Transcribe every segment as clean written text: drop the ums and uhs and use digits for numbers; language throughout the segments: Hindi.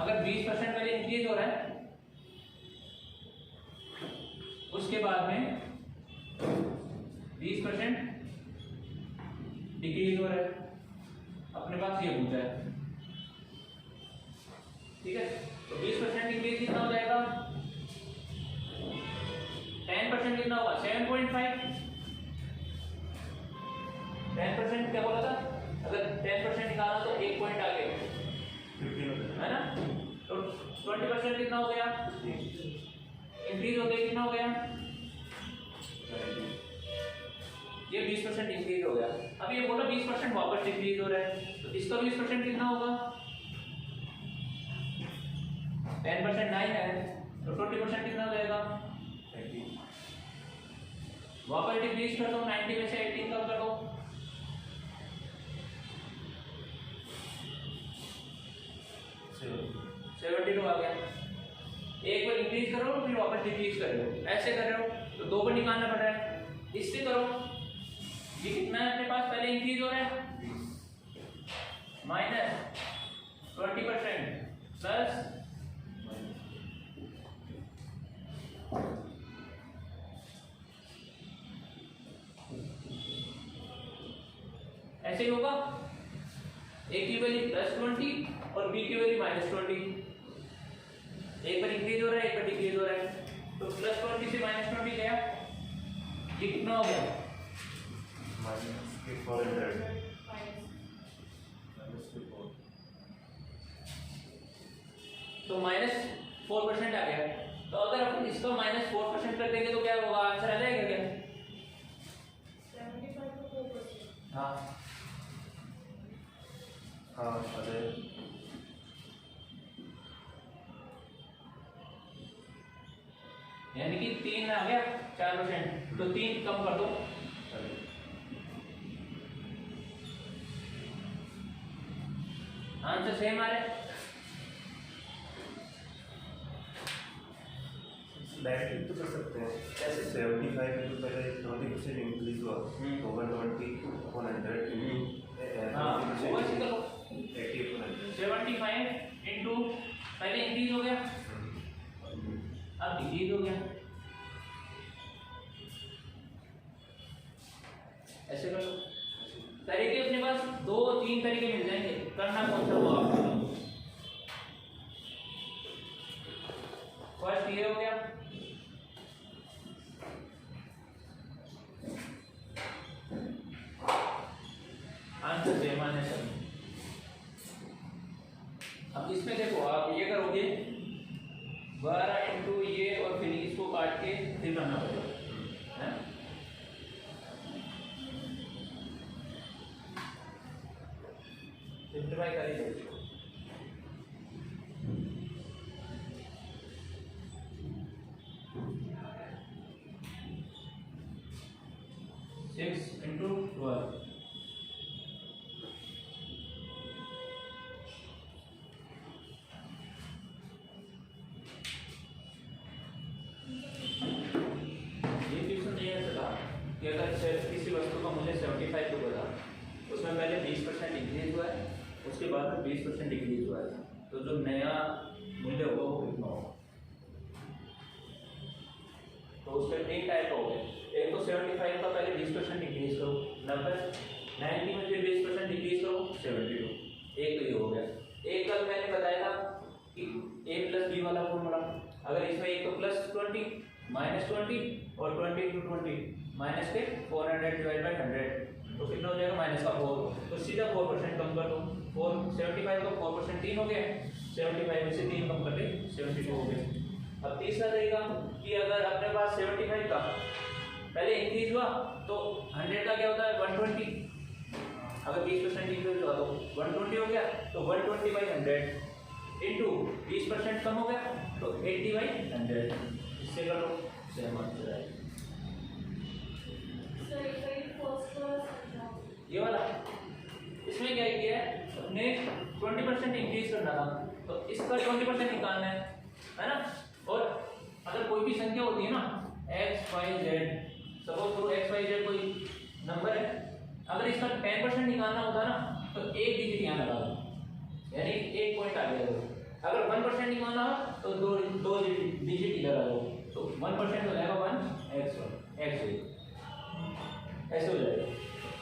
अगर 20% पहले इंक्रीज हो रहा है, उसके बाद में 20% डिक्रीज हो रहा है, अपने पास ये पूछा है, ठीक है। तो 20% डिक्रीज कितना हो जाएगा, 10% कितना होगा 7.5। 10% क्या बोला था, अगर 10% निकाला तो 1 पॉइंट आगे है ना। तो 20% कितना हो गया, इंक्रीज हो गया, कितना हो गया, ये 20% इंक्रीज हो गया। अब ये बोला 20% वापस डिक्रीज हो रहा है, तो इसका 20% कितना होगा, 10% 9 है, तो 20% कितना हो जाएगा, वापस डिक्रीज कर दो, 90 में से 18 कम कर दो, 72 आ गया। एक बार इंक्रीज करो फिर वापस डिक्रीज कर रहे हो, ऐसे कर रहे हो तो 2 बार निकालना पड़ रहा है। इससे करो, ये कितना है अपने पास, पहले इंक्रीज हो रहा है -20% प्लस ऐसे ही होगा, ए की वैल्यू +20 और बी की वैल्यू -20। एक बार इंक्रीज हो रहा है, एक बार डिक्रीज हो रहा है, तो +20 से -20 गया, ये कितना हो गया, -400 तो -4% आ गया। तो अगर अपन इसको -4% कर देंगे तो क्या होगा, आंसर आ जाएगा क्या, 75 को 4%। हाँ हाँ आ जाएगा। यानी कि 3 आ गया 4%, तो 3 कम कर दो, आंसर सेम आ रहा है। डायरेक्ट तो कर सकते हैं, ऐसे 75 में तो पहले 20% इंक्रीज हुआ तो 120 हाँ वो ऐसे करो, 80 75 इंटू पहले इंक्रीज हो गया, अब डिक्रीज हो गया, ऐसे कर लो। तरीके अपने पास 2-3 तरीके मिल जाएंगे, करना कौन सा वो आप फर्स्ट ये हो गया, आंसर बेमान है सर। अब इसमें देखो आप ये करोगे 12 इंटू ये और फिर इसको काट के फिर करना पड़ेगा, है सिंप्लीफाई करिए। 6 इंटू 12 कि अगर किसी वस्तु का मूल्य 75 रुपये था, उसमें पहले 20% इंक्रीज हुआ है, उसके बाद में 20% डिक्रीज हुआ है, तो जो नया मूल्य होगा वो कितना होगा। तो उसके 3 टाइप हो गए, एक तो 75 का पहले 20% डिक्रीज करो 90 में फिर 20% डिक्रीज करो 72, एक तो ये हो गया। एक कल मैंने बताया था कि a + b वाला फॉर्मूला, अगर इसमें एक तो +20 -20 और 20 × 20 माइनस के 400 डिवाइड बाय 100, तो कितना हो जाएगा -4, तो सीधा 4% कम कर दो, 75 का 4% 3 हो गया, 75 में से 3 कम कर दे 72 हो गए। अब तीसरा तरीका कि अगर अपने पास 75 का पहले इंक्रीज हुआ तो 100 का क्या होता है 120, अगर 20% इंक्रीज हुआ तो 120 हो गया, तो 120/100 इंटू 20% कम हो गया तो 80/100, इससे कर लो सेम आंसर आएगा। ये वाला इसमें क्या किया है, अपने 20% इंक्रीज करना था, तो इसका 20% निकालना है ना। और अगर कोई भी संख्या होती है ना x y z, सपोज करो x y z कोई नंबर है, अगर इसका 10% निकालना होता ना तो एक डिजिट यहाँ लगा दो, यानी 1 पॉइंट आ गया, अगर 1% निकालना हो तो दो डिजिट इधर आ जाओ, तो 1% हो जाएगा 1 x ऐसे हो जाएगा।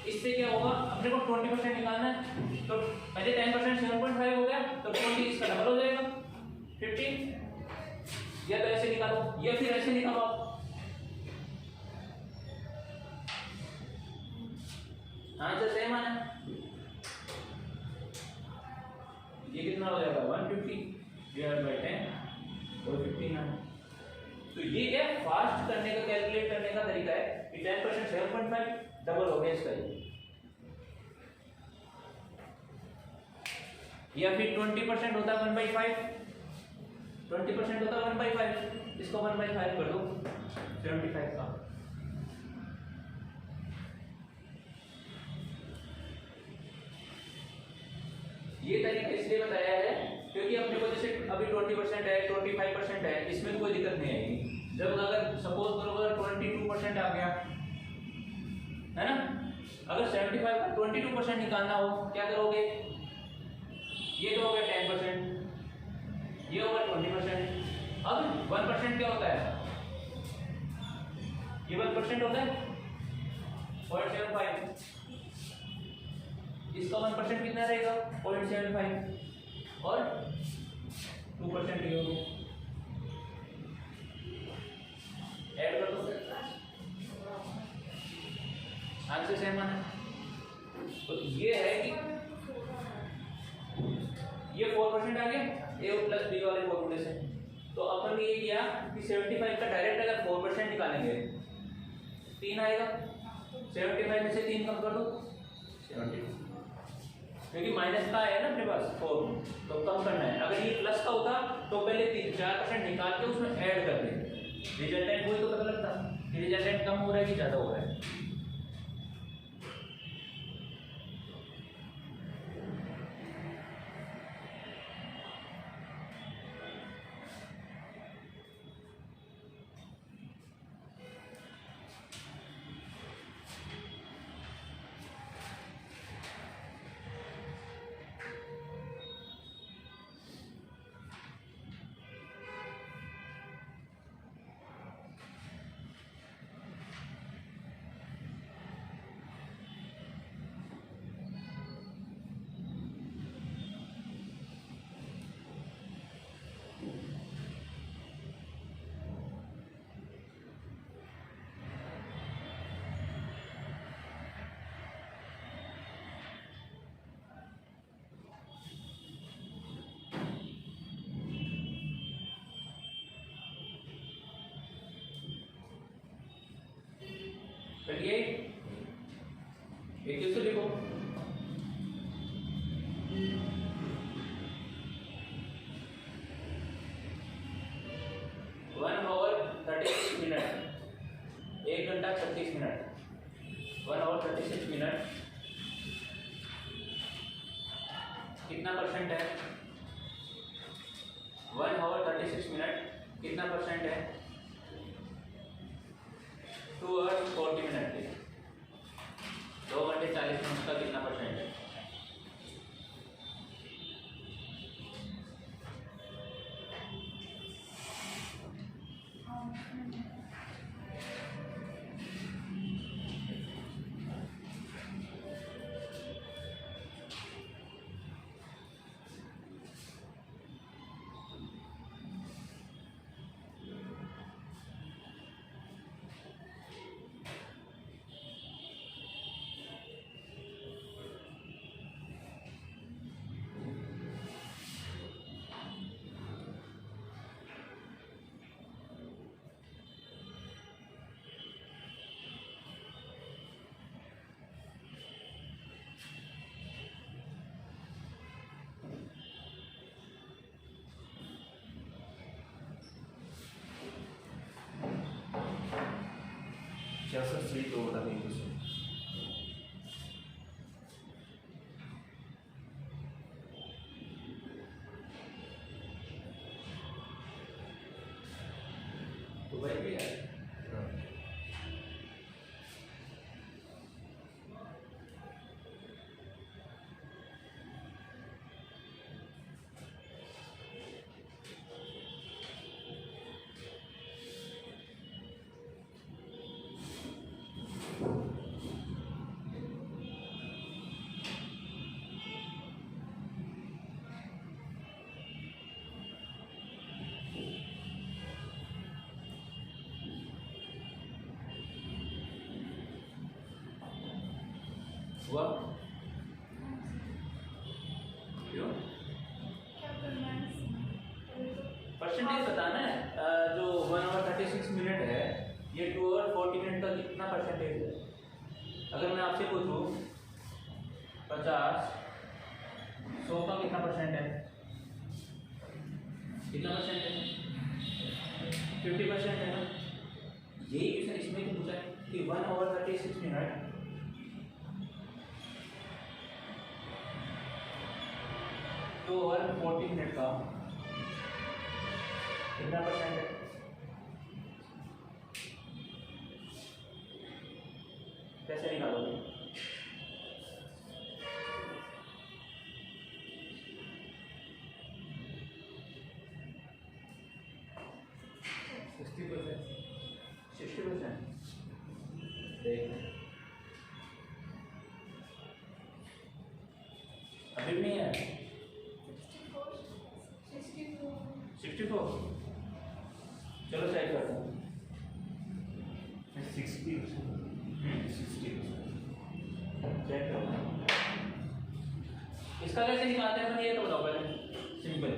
इससे क्या होगा, अपने को 20% निकालना है, तो पहले 10% 7.5 हो गया, तो 20 इसका डबल हो जाएगा 15, या तो ऐसे निकालो या फिर ऐसे निकालो आप। आंसर सेम आना है। ये कितना हो जाएगा 150 डिवाइड बाय 10 और 15 है। तो ये क्या फास्ट करने का, कैलकुलेट करने का तरीका है कि 10% 7.5 डबल हो गया इसका, या फिर 20% होता है 1/5, 20% होता है 1/5, इसको 1/5 कर दो 75 का। ये तरीका इसलिए बताया है क्योंकि अपने को जैसे अभी 20% है 25% है, इसमें कोई दिक्कत नहीं आएगी। जब अगर सपोज करो अगर 22% आ गया है ना, अगर 75 का 22% निकालना हो क्या करोगे, ये तो हो गया 10%, ये होगा 20%। अब 1% क्या होता है, ये 1% होता है 0.75, इसका 1% कितना रहेगा 0.75 और 2% ये होगा, ऐड कर दो, आंसर सेम आना। तो ये है कि ये 4% आ गया ए प्लस बी वाले फॉर्मूले से। तो अपन ने ये किया कि 75 का डायरेक्ट अगर 4% निकालेंगे 3 आएगा, 75 में से 3 कम कर दो 72, क्योंकि माइनस का है ना अपने पास 4, तो कम करना है। अगर ये प्लस का होता तो पहले 4% निकाल के उसमें ऐड कर दें, रिजल्टेंट वही तो पता लगता कि रिजल्टेंट कम हो रहा है कि ज़्यादा हो रहा है। चलिए एक से लिखो, वन आवर 36 मिनट, 1 घंटा 36 मिनट, 1 आवर 36 मिनट कितना परसेंट है, 1 आवर 36 मिनट कितना परसेंट है, 2 आवर्स 40 मिनट के, 2 घंटे 40 मिनट का कितना परसेंट है। क्या सर सही तो बता नहीं कुछ। तो वही भी है हुआ क्यों? परसेंटेज बताना है। जो 1 आवर 36 मिनट है, ये 2 आवर 40 मिनट का कितना परसेंटेज है? अगर मैं आपसे पूछूं 50 100 का कितना परसेंट है? कितना परसेंट है? 50% है ना। यही क्वेश्चन इसमें तो पूछा है कि 1 आवर 36 मिनट 2 आवर 40 मिनट का कितना परसेंट है? कैसे निकालोगे? अभी भी नहीं है। 64 चलो चेक करते हैं। 60 चेक करो इसका कैसे निकालते हैं, ये तो बताओ पहले। Simple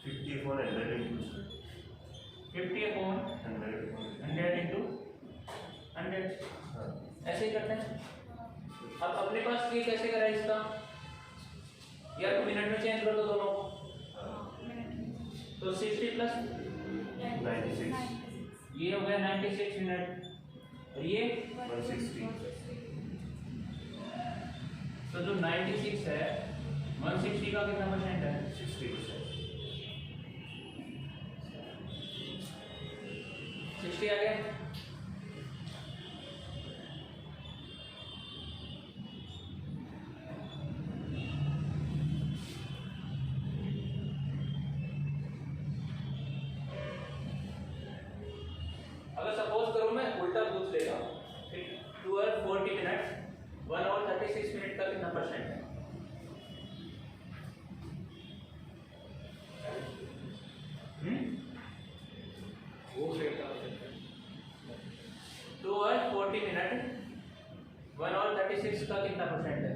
50 upon 100 into 50 upon 100 into 100 ऐसे ही करते हैं। अब अपने पास ये कैसे करा इसका, या तो मिनट में चेंज कर दो दोनों। तो 60 प्लस 96 ये हो गया 96 मिनट, और ये 160 तो जो 96 है 160 का कितना परसेंट है? 60%। 60 आ गया। अगर सपोज करो मैं उल्टा पूछ लेगा, 2 आवर 40 मिनट 1 आवर 36 मिनट का कितना परसेंट है? वो रेट का 2 आवर 40 मिनट 1 आवर 36 का कितना परसेंट है?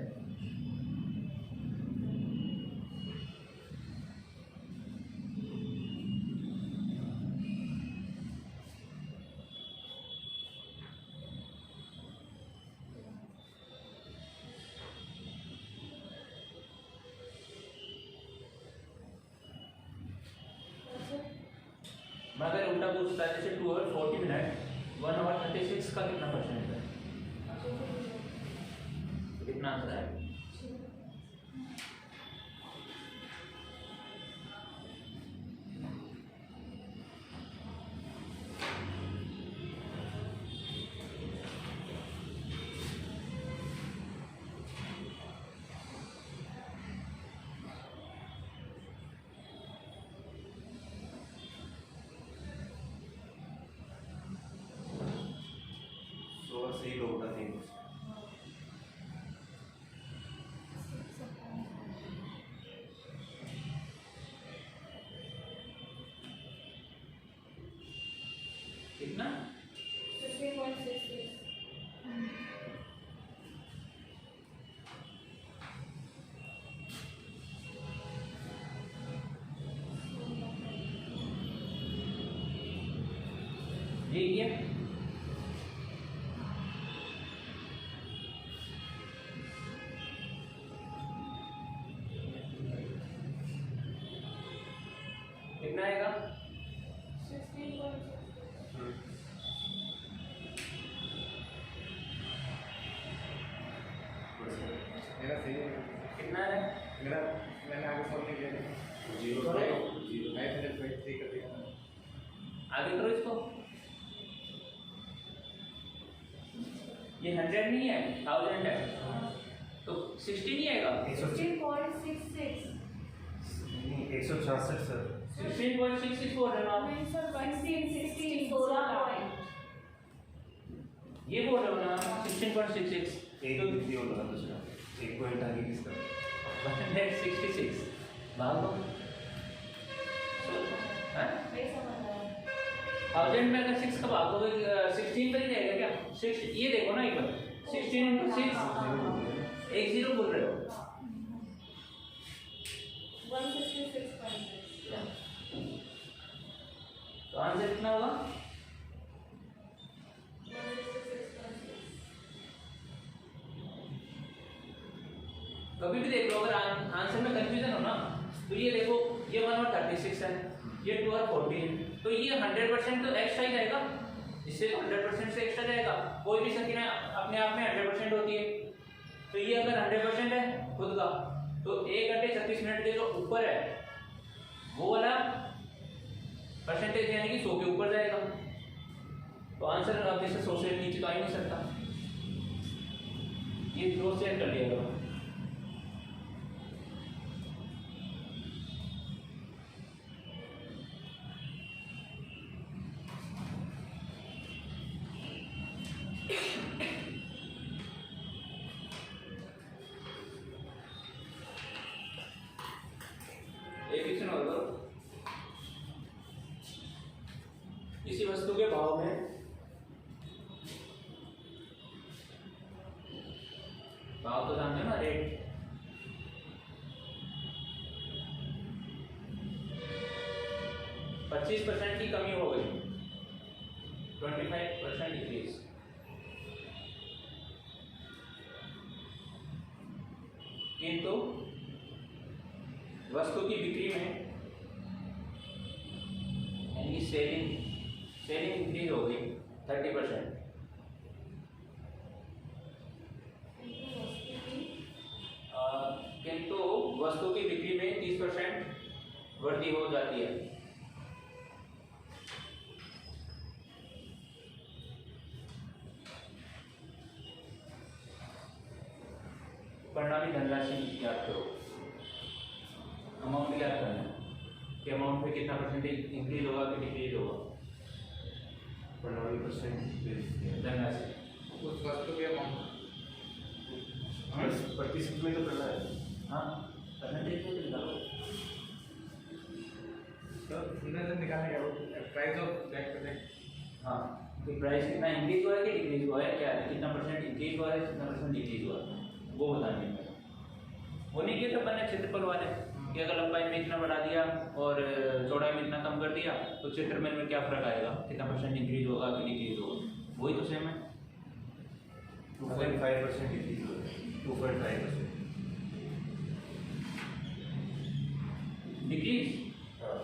मैं अगर उल्टा पूछता है जैसे 2 आवर 40 मिनट 1 आवर 36 का कितना परसेंट है, कितना आंसर है? सही लोग का थिंग कितना? 50.66 ये कितना आएगा? 16.66 मेरा सही है। कितना है? मेरा मैंने आगे सॉल्व नहीं किया था। 500.3 कर दिया। आगे करो इसको। ये 100 नहीं है, 1000 है, तो 60 नहीं आएगा। 16.66 166 सर 16.66 बोल रहे हो आप, नहीं सर 16 16 पॉइंट ये बोल रहे हो ना 16.66 एक भी होगा दूसरा एक पॉइंट आगे किसका 166 भाग दो। हाँ? नहीं समझ रहा 1000 में अगर 6 का भाग दोगे 16 पर ही रहेगा क्या? 6 ये देखो ना एक बार 16 into 6 एक जीरो बोल रहे हो? 166.6. तो आंसर कितना होगा? 166.6. कभी भी देख लो, अगर आंसर में कंफ्यूजन हो ना, तो ये देखो, ये 1 और 36 है, ये 2 और 14, तो ये 100% तो एक्स्ट्रा ही जाएगा, इससे 100% से एक्स्ट्रा जाएगा। कोई भी संख्या अपने आप में 100% होती है, तो ये अगर 100% है खुद का, तो 1 घंटे 36 मिनट के जो ऊपर है वो वाला परसेंटेज यानी कि 100 के ऊपर जाएगा। तो आंसर अब जैसे 100 से नीचे तो आ ही नहीं सकता, ये क्रॉस चेक कर लिया करो। इसी वस्तु के भाव में भाव तो जानते हो ना, रेट, %25 की कमी हो गई, 25% डिक्रीज। किंतु वस्तु की बिक्री में यानी कि सेलिंग इंक्रीज हो गई 30%। किंतु वस्तु की बिक्री में 30% वृद्धि हो जाती है। प्रणाली धनराशि याद करो, अमाउंट याद करना है कि अमाउंट में कितना परसेंटेज इंक्रीज होगा कि डिक्रीज होगा। प्रणाली % धनराशि उस वस्तु के अमाउंट 25 में तो करना है। हाँ, परसेंटेज में तो निकालो। तो इधर से निकालने का प्राइस ऑफ दैट प्रोडक्ट। हाँ, कि प्राइस कितना इंक्रीज हुआ है कि डिक्रीज हुआ है, क्या है, कितना परसेंट इंक्रीज हुआ है, कितना परसेंट डिक्रीज हुआ है, वो बताने में। वो नहीं किया था अपन ने क्षेत्रफल वाले कि अगर लंबाई में इतना बढ़ा दिया और चौड़ाई में इतना कम कर दिया तो क्षेत्रफल में क्या फर्क आएगा, कितना परसेंट इंक्रीज होगा कि डिक्रीज होगा, वही तो सेम है। 2.5% डिक्रीज हो गया, 2.5% डिक्रीज। हाँ।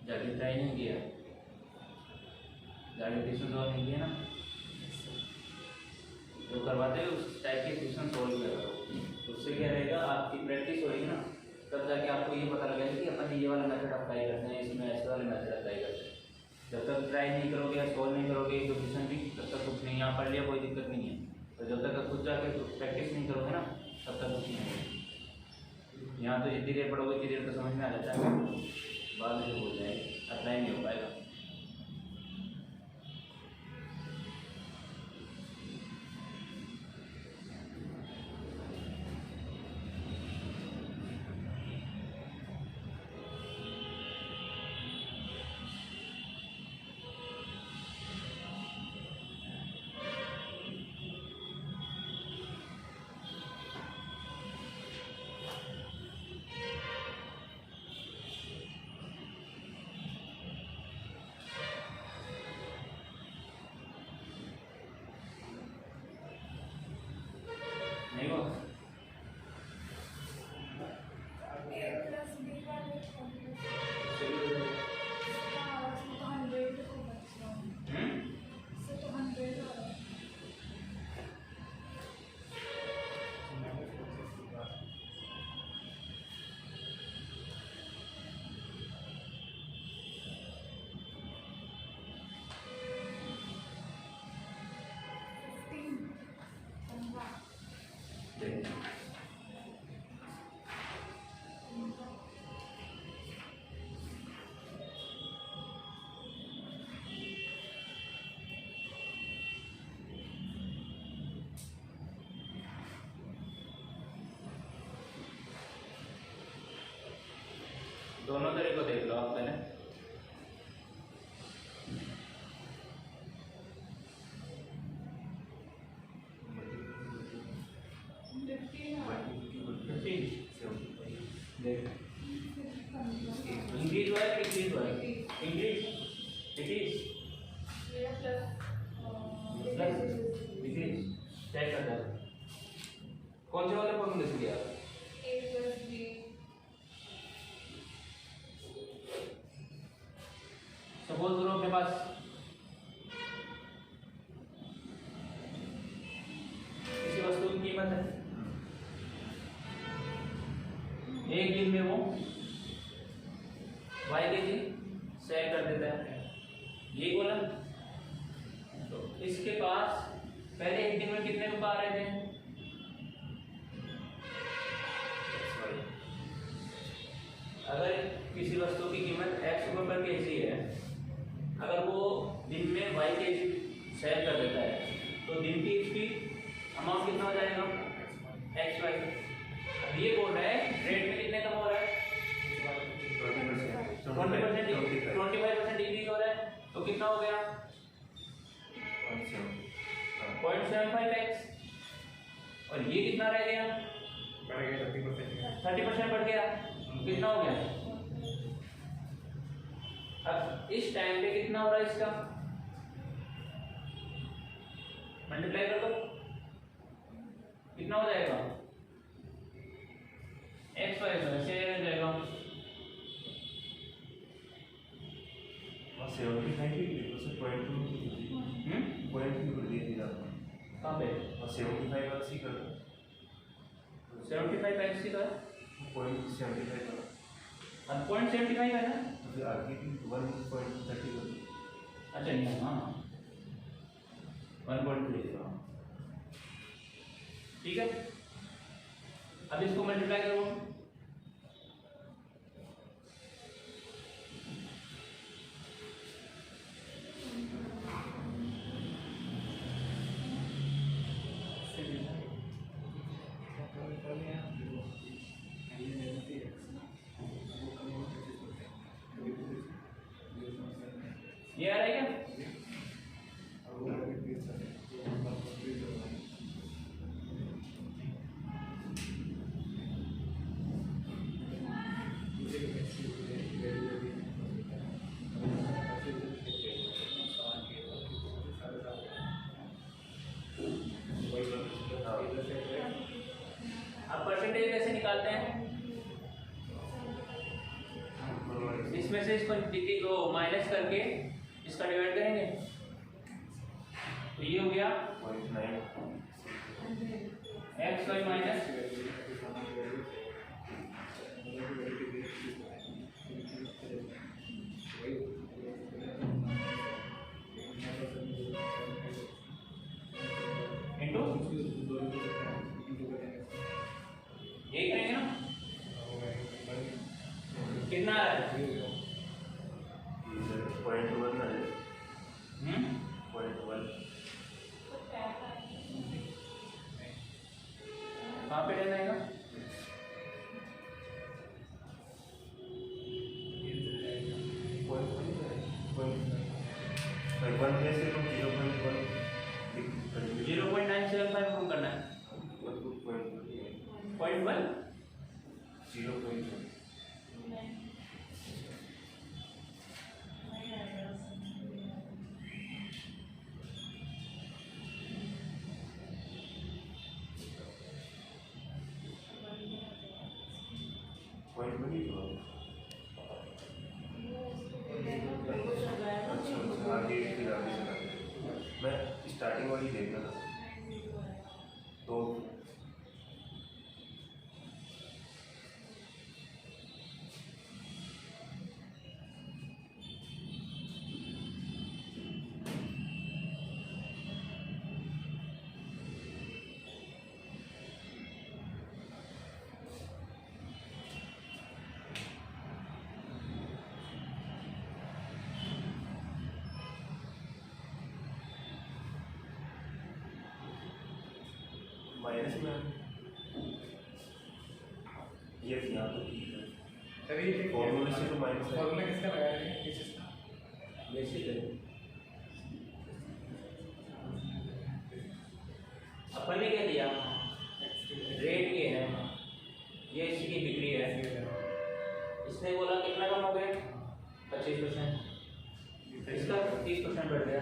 जाके ट्राई नहीं किया, जाके ट्यूशन सॉल्व नहीं किया ना, जो करवाते हैं उस टाइप के क्वेश्चन सॉल्व किया करो। उससे क्या रहेगा, आपकी प्रैक्टिस होगी ना, तब जाके आपको ये पता लगेगा कि अपन ये वाला मेथड अप्लाई करते हैं, इसमें ऐसे वाले मेथड अप्लाई करते हैं। जब तक ट्राई नहीं करोगे या सॉल्व नहीं करोगे जो क्वेश्चन भी, तब तक कुछ नहीं। यहाँ पढ़ लिया कोई दिक्कत नहीं है, तो जब तक खुद जाके प्रैक्टिस नहीं करोगे ना, तब तक कुछ नहीं होगा। यहाँ तो जितनी देर पढ़ोगे इतनी देर तो समझ में आ जाता है, बाद में हो जाएगा, अप्लाई नहीं हो पाएगा। इंक्रीज डिक्रीज मेरा प्लस डिक्रीज चेक करना है कौन से वाले फॉर्मूले से किया A plus B सपोज करो अपने पास किसी वस्तु की कीमत है एक दिन में वो y के जी सेल कर देता है ये बोला तो इसके पास पहले एक दिन में कितने रुपए आ रहे थे अगर किसी वस्तु की कीमत x रुपए पर केजी है अगर वो दिन में y के जी सेल कर देता है तो दिन की इसकी अमाउंट कितना हो जाएगा x y अब ये बोल रहा है रेट में कितने कम हो रहा है 20% 25% डिक्रीज हो रहा है तो कितना हो गया 0.75x और ये कितना रह गया 30% बढ़ गया कितना हो गया अब इस टाइम पे कितना हो रहा है इसका मल्टीप्लाई कर दो कितना हो जाएगा x y ऐसे हो जाएगा 75 की उसे पॉइंट कर दिए थे आप कहाँ पे और 75 का सी कर 75 x का पॉइंट 75 का और 0.75 है ना तो फिर आगे की 1.30 कर अच्छा नहीं हाँ 1.3 ठीक है अब इसको मल्टीप्लाई करो ये आ रहा है क्या अब परसेंटेज कैसे निकालते हैं इसमें से इसको डिग्री को माइनस करके इसका डिवाइड करेंगे तो ये हो गया 0.9 x y माइनस इंटू एक रहेंगे ना कितना आ रहा है 0.1 है 0.1 कहाँ पे रहना है वन में से तो 0.1 0.975 कम करना है 0.1 0.1 पॉइंट बनी तो अच्छा आगे फिर आगे चला मैं स्टार्टिंग वाली देख रहा था तो माइनस में ये यहाँ तो ठीक है तभी फॉर्मूले से तो माइनस है फॉर्मूला किसका लगा रहे हैं किस चीज़ का बेसिक है अपन ने क्या दिया रेट ये है ये इसकी बिक्री है इसने बोला कितना कम हो गए 25% 22%, इसका 30% बढ़ गया।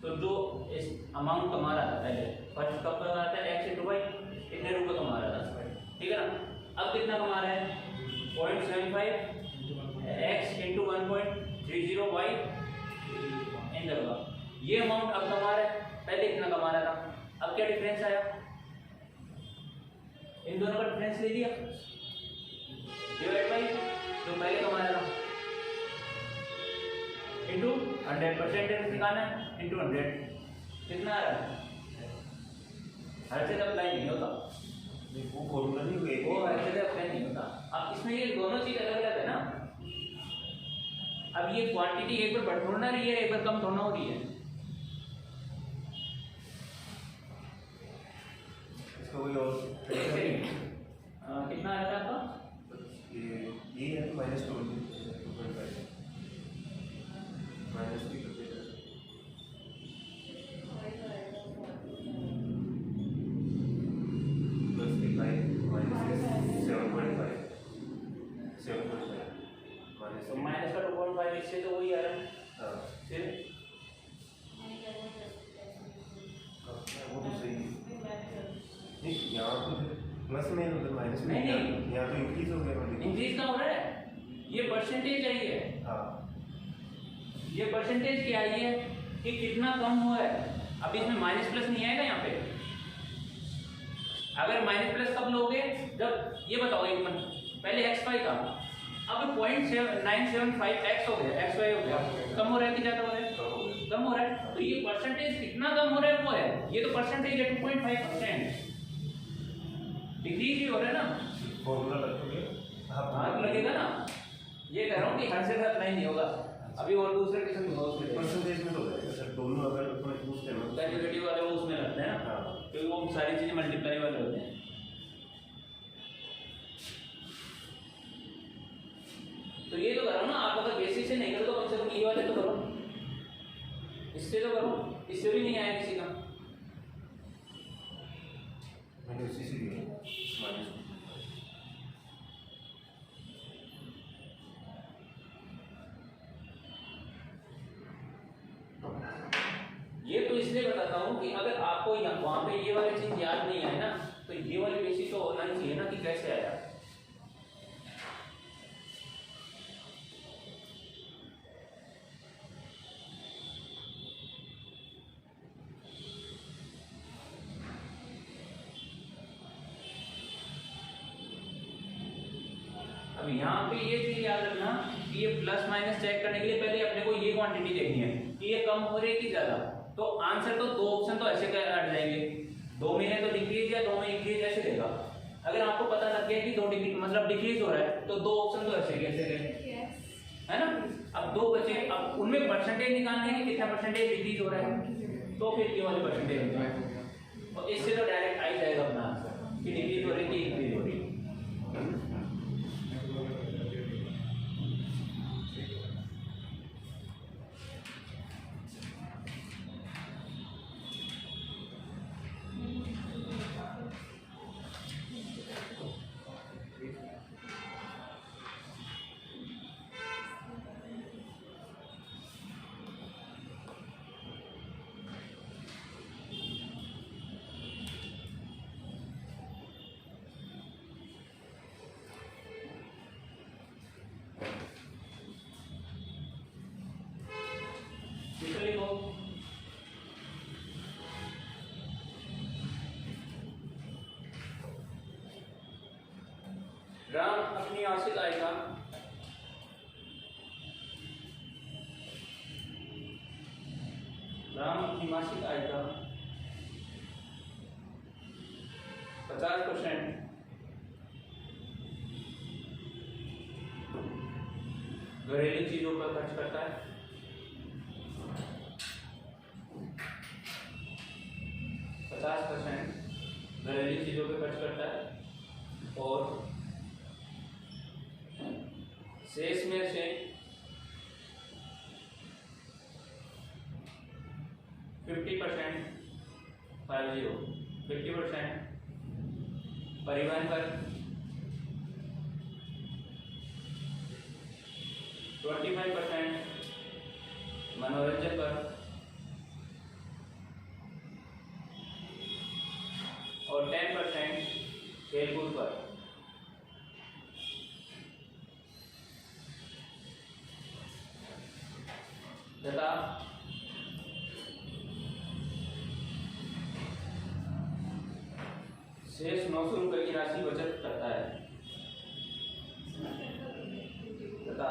तो जो इस अमाउंट कमा रहा था पहले, फर्स्ट कब कमा रहा था, x इंटू वाई, इतने रुपये कमा रहा था, ठीक है ना। अब कितना कमा रहा है, 0.75 x इंटू 1.30 वाई एंटर का, ये अमाउंट अब कमा रहा है, पहले इतना कमा रहा था। अब क्या डिफरेंस आया, इन दोनों का डिफरेंस ले लिया, डिवाइड बाई जो पहले कमा रहा था, इंटू 100% निकालना है, इंटू 100 कितना आ रहा है, हर से अप्लाई नहीं होता, वो फॉर्मूला नहीं हुए वो हर से अप्लाई नहीं होता। अब इसमें ये दोनों चीज अलग अलग है ना। अब ये क्वांटिटी एक बार बढ़ थोड़ा रही है, एक बार कम थोड़ा हो रही है। इसका कोई और कितना आ रहा था आपका, ये है तो -2.5 -3 तो माइनस का 2.5, इससे तो वही आ रहा है। हाँ फिर वो तो सही है। नहीं यहाँ तो प्लस में उधर माइनस में, नहीं। यहाँ तो इंक्रीज हो गया। इंक्रीज का हो रहा है, ये परसेंटेज आई है, हाँ ये परसेंटेज क्या आई है कि कितना कम हुआ है। अब इसमें माइनस प्लस नहीं आएगा यहाँ पे, अगर माइनस प्लस कब लोगे, जब ये बताओ एक मिनट पहले x5 था, अब 0.975x हो गया, xy हो गया, कम हो रहा है कि ज्यादा हो रहा है, कम हो रहा है। तो ये परसेंटेज कितना कम हो रहा है वो है, ये तो परसेंटेज है 2.5%, डिक्रीज ही हो रहा है ना, फॉर्मूला लगेगा। हाँ लगेगा ना। ये कह रहा हूँ कि हर से अप्लाई नहीं होगा, अभी और दूसरे किस्म में होगा, परसेंटेज में तो हो जाएगा सर, दोनों अगर अपने यूज करना डेरिवेटिव वाले वो उसमें लगते हैं ना, हाँ क्योंकि वो सारी चीजें मल्टीप्लाई वाले होते हैं। तो ये तो करो ना आप, अगर बेसिक से नहीं करो तो कम से कम ये वाले तो करो, इससे तो करो, इससे भी नहीं आया किसी का। मैंने उसी से दिया ये तो इसलिए बताता हूँ कि अगर आपको वहां पे ये वाली चीज याद नहीं आए ना, तो ये वाली बेसिक तो होना ही चाहिए ना कि कैसे आया। अब यहाँ पे ये चीज याद रखना कि ये प्लस माइनस चेक करने के लिए पहले अपने को ये क्वांटिटी देखनी है कि ये कम हो रही है कि ज्यादा। तो आंसर तो दो ऑप्शन तो ऐसे हट जाएंगे, 2 में तो डिक्रीज या 2 में इंक्रीज ऐसे देगा। अगर आपको पता लग गया कि 2 डिक्रीज मतलब डिक्रीज हो रहा है, तो 2 ऑप्शन तो ऐसे कैसे गए, है ना। अब 2 बचे, अब उनमें परसेंटेज निकालने हैं कितना परसेंटेज डिक्रीज हो रहा है, तो फिर ये वाले परसेंटेज, तो इससे तो डायरेक्ट आ ही जाएगा अपना आंसर कि डिक्रीज हो रही है कि इंक्रीज हो रही है। राम अपनी आशिक आएगा, राम अपनी मासिक आएगा 50% घरेलू चीजों पर खर्च करता है, 50% घरेलू चीजों पर खर्च करता है और शेष में से 50% परिवहन पर 25% मनोरंजन पर और 10% खेलकूद पर। तथा शेष 900 रुपये की राशि बचत करता है तथा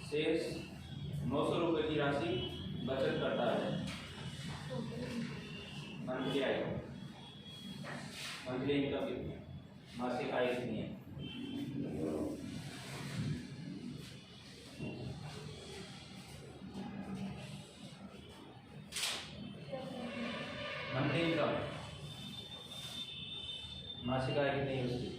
शेष 900 रुपये की राशि बचत करता है। मंथली आय मंथली इनकम कितनी है, मासिक आय कितनी है? मंथली इनकम मासिक आय कितनी है उसकी?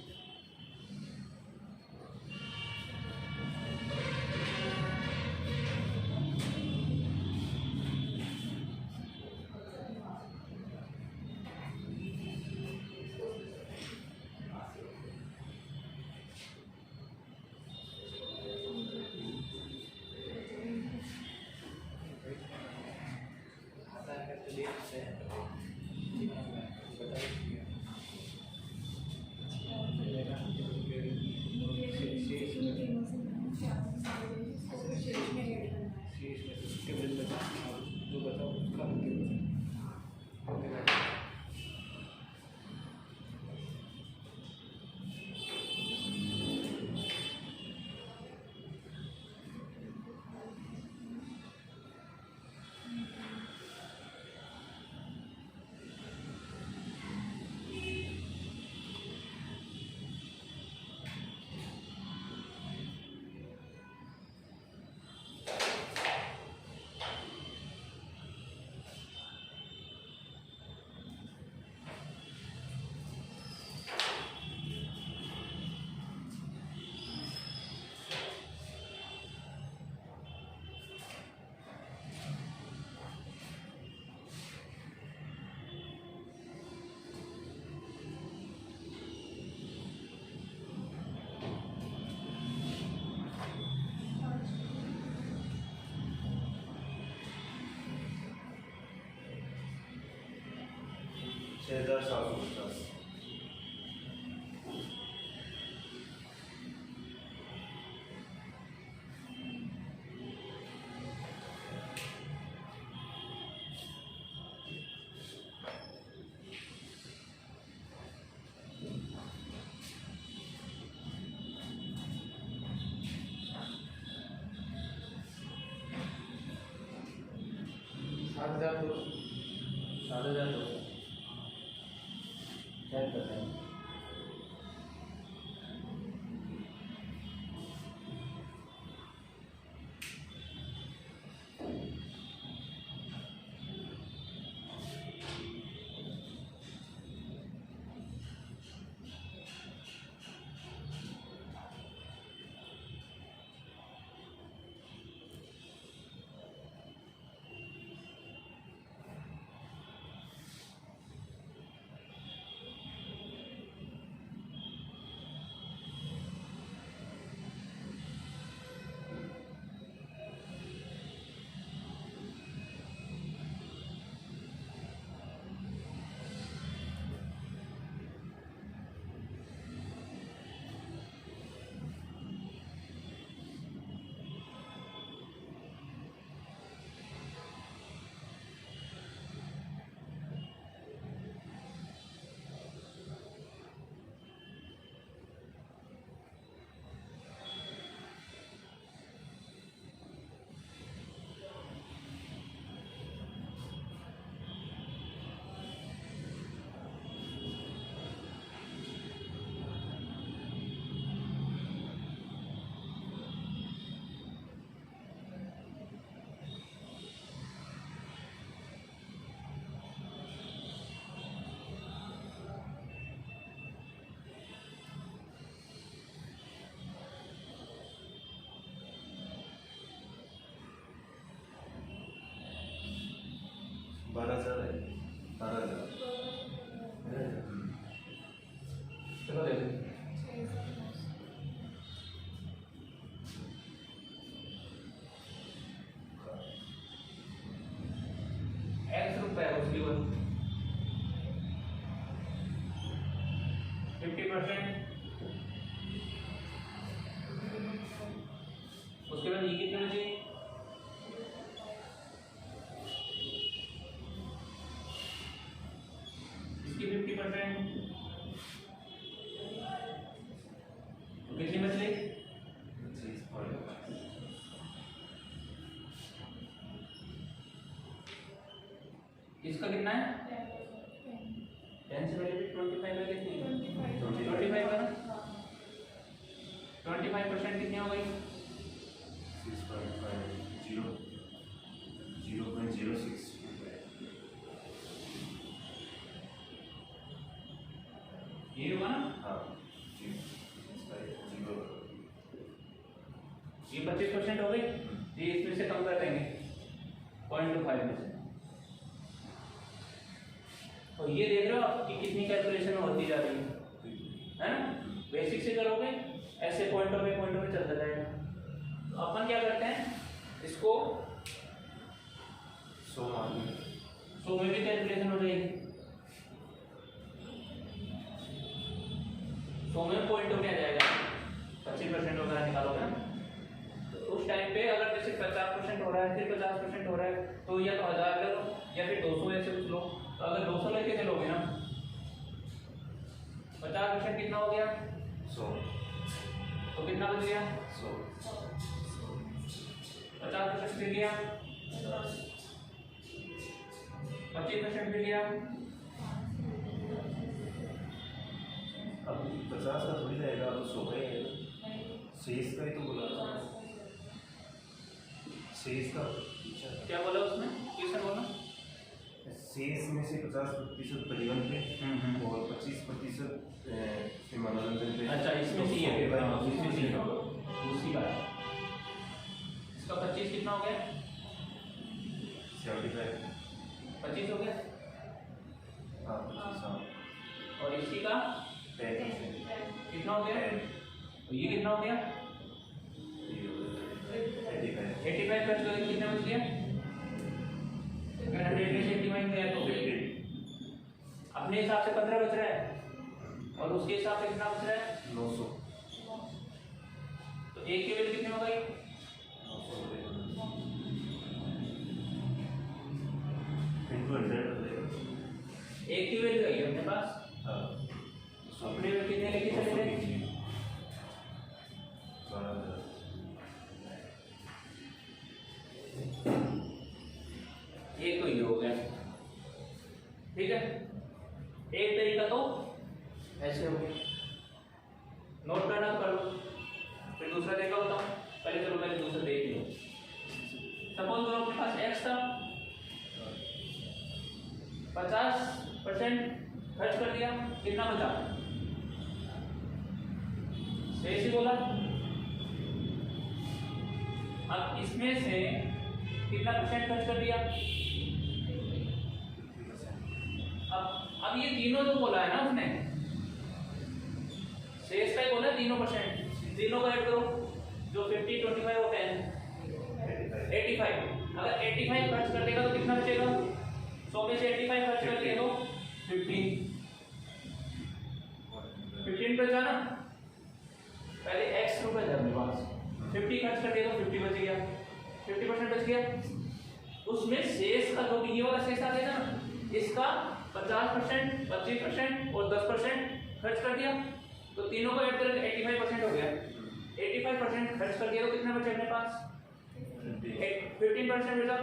छः हज़ार 750। सात हज़ार दो क्या करते हैं? बारह हज़ार है, 12,000। चलो देखो 50%। उसके बाद ये कितने बचे? इसकी 50%। कितनी बच गई? 25.5। इसका कितना है? 10 से पहले 25 है कितनी? 25 है ना? 25% कितनी हो गई? 0.06। ये होगा ना? हाँ, ये 25% हो गई। ये इसमें से कम कर देंगे 0.25 में से। और ये देख रहे हो आप कि कितनी कैलकुलेशन होती जा रही है ना? बेसिक से करोगे ऐसे पॉइंटों पे चलता जाएगा। तो अपन क्या करते हैं, इसको 100 में भी कैलकुलेशन हो जाएगी। 100 में पॉइंटों में आ जाएगा। 25% वगैरह निकालोगे ना, तो उस टाइम पे अगर जैसे 50% हो रहा है, फिर 50% हो रहा है, तो या तो 1000 ले लो या फिर 200 ऐसे कुछ लो। तो अगर 200 लेके चलोगे ना, 50% कितना हो गया? 100। तो कितना बच गया? 50% फिर गया, 25% फिर गया। अब 50 का थोड़ी जाएगा, अब 100 का ही आएगा। शेष का ही तो बोला। शेष का क्या बोला उसमें? क्वेश्चन बोला? शेष में से 50% परिवहन पे और 25% मनोरंजन पे। अच्छा, इसमें से ये पेपर, हाँ, इसमें से ये दूसरी बात। इसका 25 कितना हो गया? 75। 25 हो गया। हाँ, 25। हाँ, और इसी का 10%। कितना हो गया? और ये कितना हो गया? 85 प्लस करके कितना बच गया? अगर 100 में से 85 गया तो 50। अपने हिसाब से 15 बच रहा है और उसके हिसाब से कितना बच रहा है? 900। तो एक की वैल्यू कितनी हो गई? 900 एक की वैल्यू आई अपने पास। हाँ, अपने में कितने लेके चले थे? 12,000। एक तो ये हो गया, ठीक है। एक तरीका तो ऐसे हो गया, नोट करना कर लो। फिर दूसरा तरीका बताओ, पहले चलो पहले दूसरा देख लो। सपोज करो अपने पास x था, 50% खर्च कर दिया, कितना बचा? सही से बोला। अब इसमें से कितना % खर्च कर दिया? अब ये तीनों जो बोला है ना उसने, शेष का ही बोला तीनों %, तीनों का ऐड करो, जो 50, 25 और 10, 85। अगर 85 खर्च कर देगा तो कितना बचेगा? 100 में से 85 खर्च कर दिया तो 15 बचा ना। पहले x रुपए था मेरे पास, 50 खर्च कर दिया तो 50 बच गया, 50% बच गया। उसमें शेष का जो भी ये वाला शेष आ गया ना, इसका 50%, 25% और 10% खर्च कर दिया, तो तीनों को ऐड करके 85% हो गया। 85% खर्च कर दिया तो कितना बचा अपने पास? 15% बचा,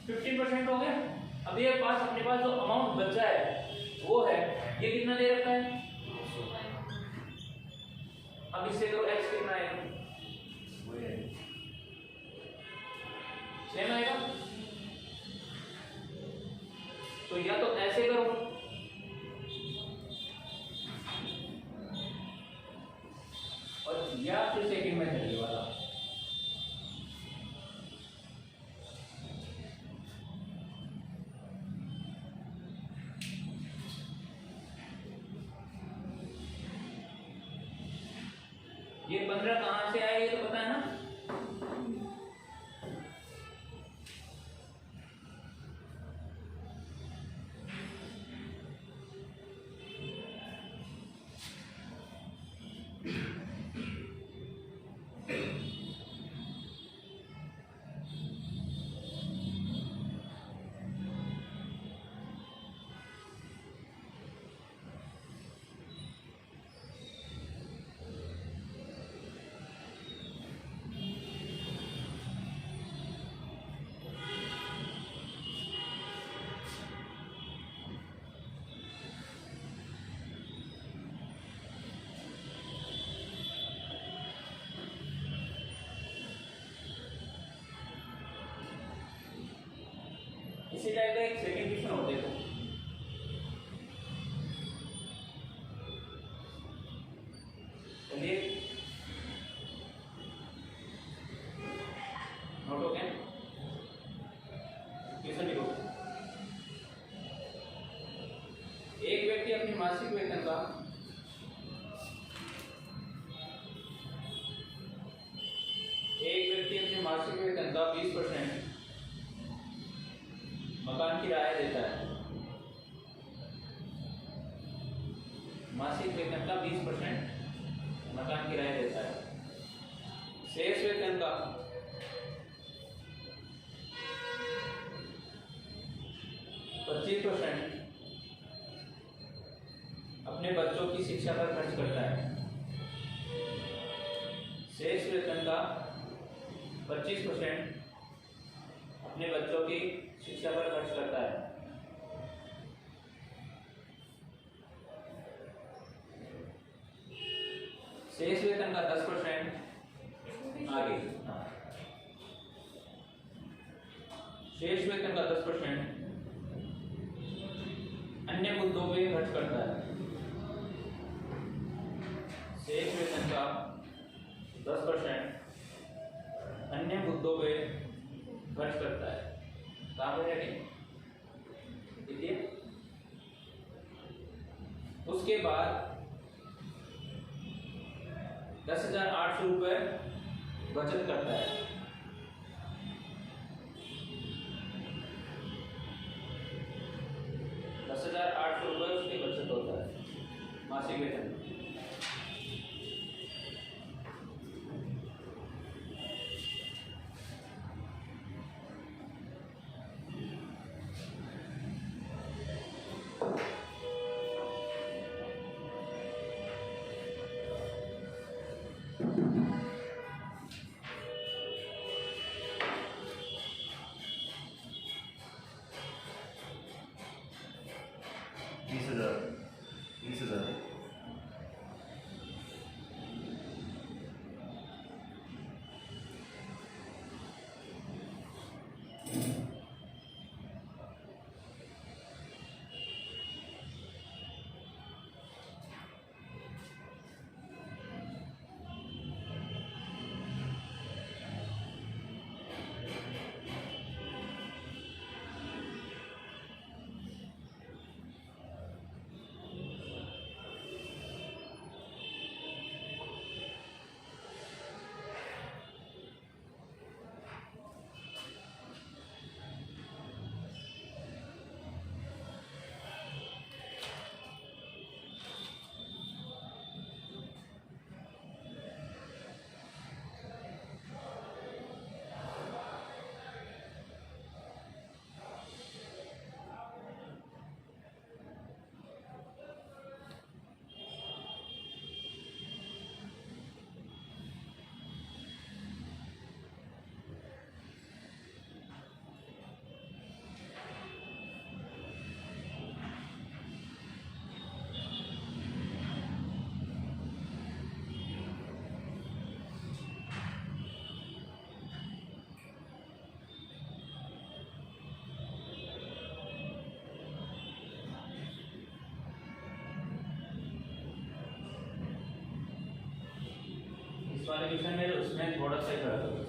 15% हो गया। अब ये पास अपने पास जो अमाउंट बचा है वो है, ये कितना दे रखा है? अब इससे करो x कितना आएगा? सेम आएगा। तो या तो ऐसे करो, और या फिर सेकंड में चलिए वाला। ये 15 कहां से आया ये तो पता है ना? इसी टाइप का एक सेकंड क्वेश्चन और देखो। चलिए नोट हो गया क्वेश्चन लिखो। एक व्यक्ति अपनी मासिक वेतन का मासिक वेतन का 20% मकान किराया देता है। मासिक वेतन का 20% मकान किराया देता है। शेष वेतन का 25% अपने बच्चों की शिक्षा पर खर्च करता है। शेष वेतन का 25% अपने बच्चों की शिक्षा पर खर्च करता है। शेष वेतन का 10% आगे, हाँ, शेष वेतन का 10% अन्य मुद्दों पे खर्च करता है। शेष वेतन का 10% अन्य मुद्दों पे खर्च करता है। काम है नहीं, उसके बाद 10,800 रुपये बचत करता है। ₹10,800 उसकी बचत होता है मासिक वेतन। वाले क्वेश्चन में उसमें थोड़ा सा ही फर्क होगा।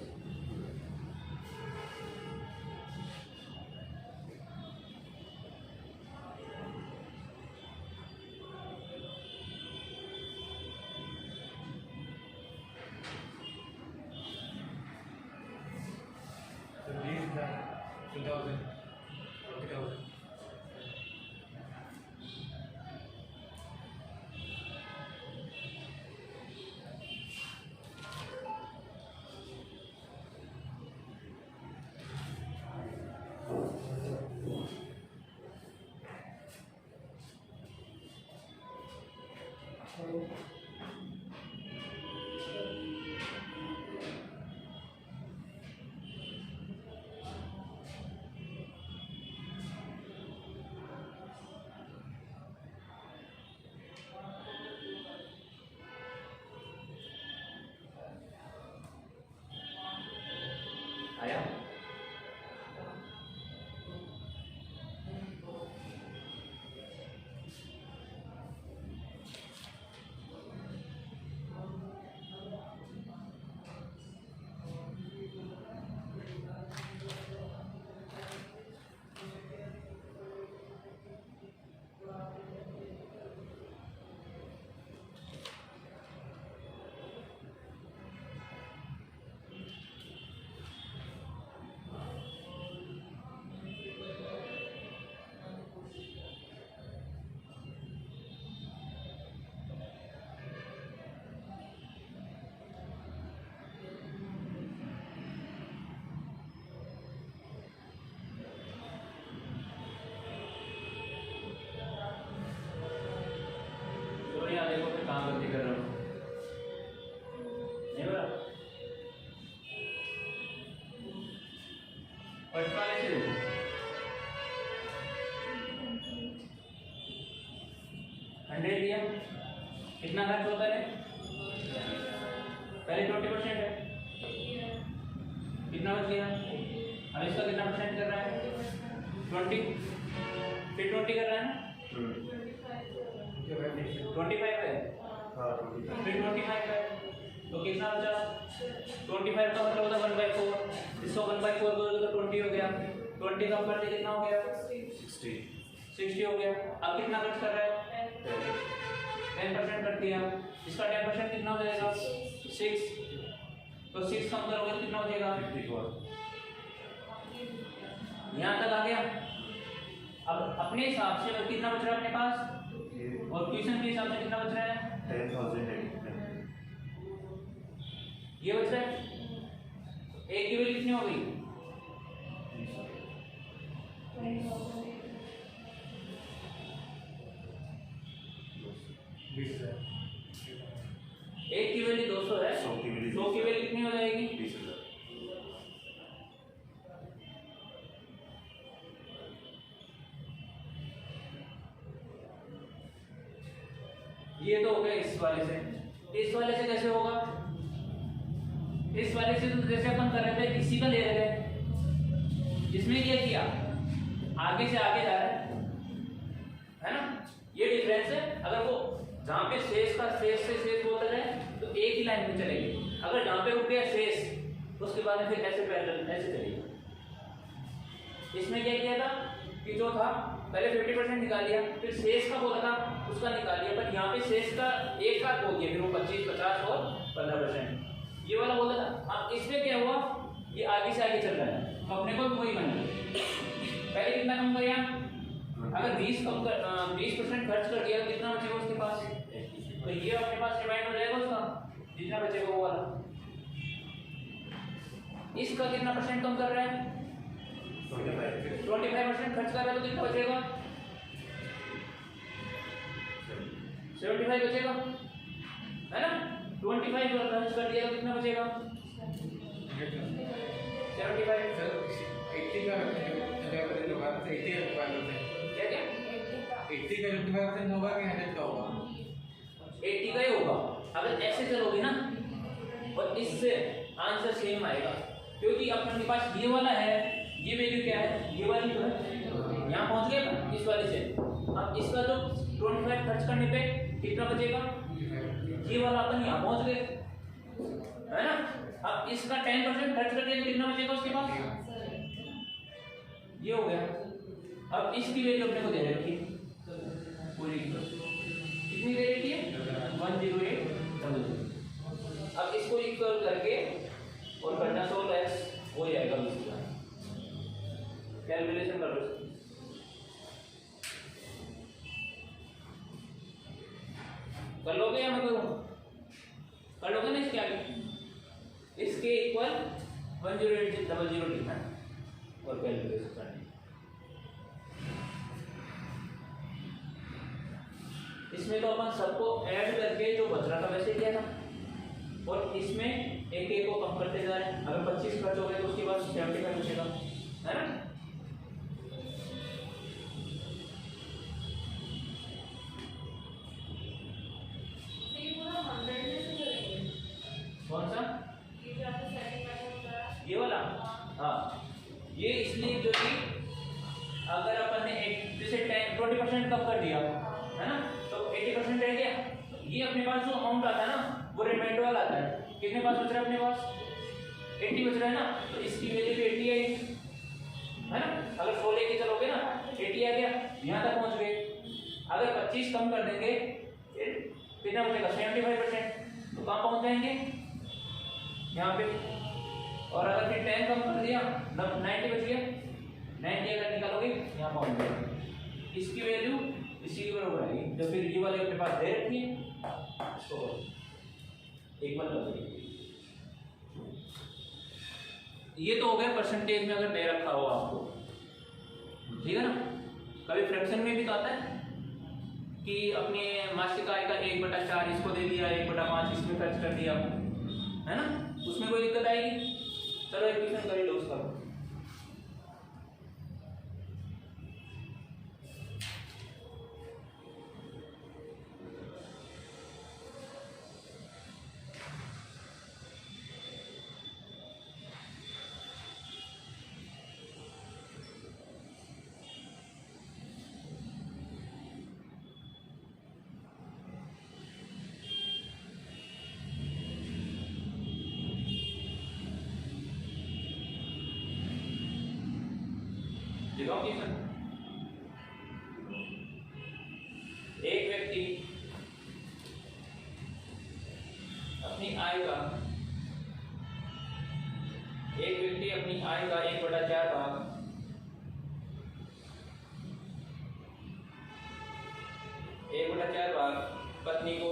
So these are 2,000, 40,000. आया फर्स्ट वाले से दो। हंड्रेड दिया, कितना खर्च होता है? पहले 20% है, कितना बच गया? अब इसका कितना परसेंट कर रहा है? 20, फिर 20 कर रहा है ना? 25 है, हाँ फिर 25 है, तो कितना बचा? 25 का मतलब होता है 1/4, इसको 1/4 करोगे तो 20 हो गया, 20 कम कर दिया कितना हो गया? 60 हो गया। अब कितना खर्च कर रहा है? 10% कर दिया, इसका 10% कितना हो जाएगा? 6, तो 6 कम करोगे तो कितना हो जाएगा? 54। यहाँ तक आ गया। अब अपने हिसाब से कितना बच रहा है अपने पास, और ट्यूशन के हिसाब से कितना बच रहा है? 10,000 ये बच रहा है। एक की वैल्यू कितनी हो गई? एक की वैल्यू 200 है, 100 की वैल्यू 100 की वैल्यू कितनी हो जाएगी? 20,000। ये तो हो गया इस वाले से। इस वाले से कैसे होगा? इस वाले से तो जैसे अपन कर रहे थे इसी का ले रहे थे, इसमें क्या किया? आगे से आगे जा रहा है ना? ये डिफरेंस है। अगर वो जहाँ पे शेष का शेष से शेष होता जाए तो एक ही लाइन में चलेगी, अगर जहाँ पे रुक गया शेष तो उसके बाद में फिर ऐसे पैरेलल ऐसे चलेगी। इसमें क्या किया था कि जो था पहले 50% निकाल लिया, फिर शेष का बोला था उसका निकाल लिया, पर यहाँ पे शेष का एक साथ हो गया, फिर वो 25, 50 और 15% ये वाला बोला था। अब इसमें क्या हुआ? ये आगे से आगे चल रहा है, तो अपने को भी वही करना है। पहले कितना कम किया? अगर 20% खर्च कर दिया तो कितना बचेगा उसके पास? तो ये अपने पास रिमाइंड हो जाएगा उसका, जितना बचेगा वो वाला। इसका कितना परसेंट कम कर रहा है? 25% खर्च कर रहा है तो कितना बचेगा? 75 बचेगा, है ना? 25 खर्च कर दिया तो कितना बचेगा? 75। सर 80 का एवरेज होगा, 80 का 55%। क्या क्या? 80 का 55% होगा कि 100 का होगा? 80 का ही होगा। अगर ऐसे चलोगे ना और इससे आंसर सेम आएगा, क्योंकि अपने पास ये वाला है, ये वैल्यू क्या है? ये वाली तो है, यहाँ पहुंच गए ना इस वाले से। अब इसका जो 25 खर्च करने पे कितना बचेगा? ये वाला अपन यहाँ पहुंच गए, है ना? अब इसका 10% खर्च करके तो कितना बचेगा उसके पास? ये हो गया। अब इसकी वैल्यू अपने को दे रखी है पूरी, कितनी दे रखी है? 10800। अब इसको इक्वल करके और करना 100 हो जाएगा इसका। कैलकुलेशन करो, कर लोगे या मैं करूँ? कर लोगे ना इसके आगे? इसके इक्वल 10800 लिखना है और कैलकुलेशन करनी। इसमें तो अपन सबको ऐड करके जो बच रहा था वैसे किया था, और इसमें एक एक को कम करते जा रहे हैं। अगर 25 खर्च हो गए तो उसके बाद 75 बचेगा, है ना? ये पूरा 100 में से करेंगे। कौन सा? ये जो आपने सेटिंग का होता है, ये वाला? हाँ, ये इसलिए जो कि अगर अपन ने जैसे 20% कम कर दिया, है ना, तो 80% रह गया। ये अपने पास जो अमाउंट आता है ना वो रिमाइंडर वाला आता है। कितने पास बच रहा है अपने पास? 80 बच रहा है ना, तो इसकी वैल्यू भी 80 आएगी, है ना? अगर 100 लेके चलोगे ना 80 आ गया, यहाँ तक पहुँच गए। अगर 25 कम कर देंगे कितना बचेगा? 75%, तो कहाँ पहुँच जाएंगे? यहाँ पे। और अगर फिर 10 कम कर दिया 90 बच गया, 90 अगर निकालोगे यहाँ पहुँच जाएगा। इसकी वैल्यू इसी के बराबर आएगी। तो फिर ये वाले अपने पास दे रखी है, इसको एक बार लग ये तो हो गया परसेंटेज में अगर दे रखा हो आपको, ठीक है ना? कभी फ्रैक्शन में भी तो आता है कि अपने मासिक आय का 1/4 इसको दे दिया, 1/5 इसमें खर्च कर दिया, है ना? उसमें कोई दिक्कत आएगी? चलो एक क्वेश्चन कर ही लो उसका। दिखाओ कि सर एक व्यक्ति अपनी आय का 1/4 भाग पत्नी को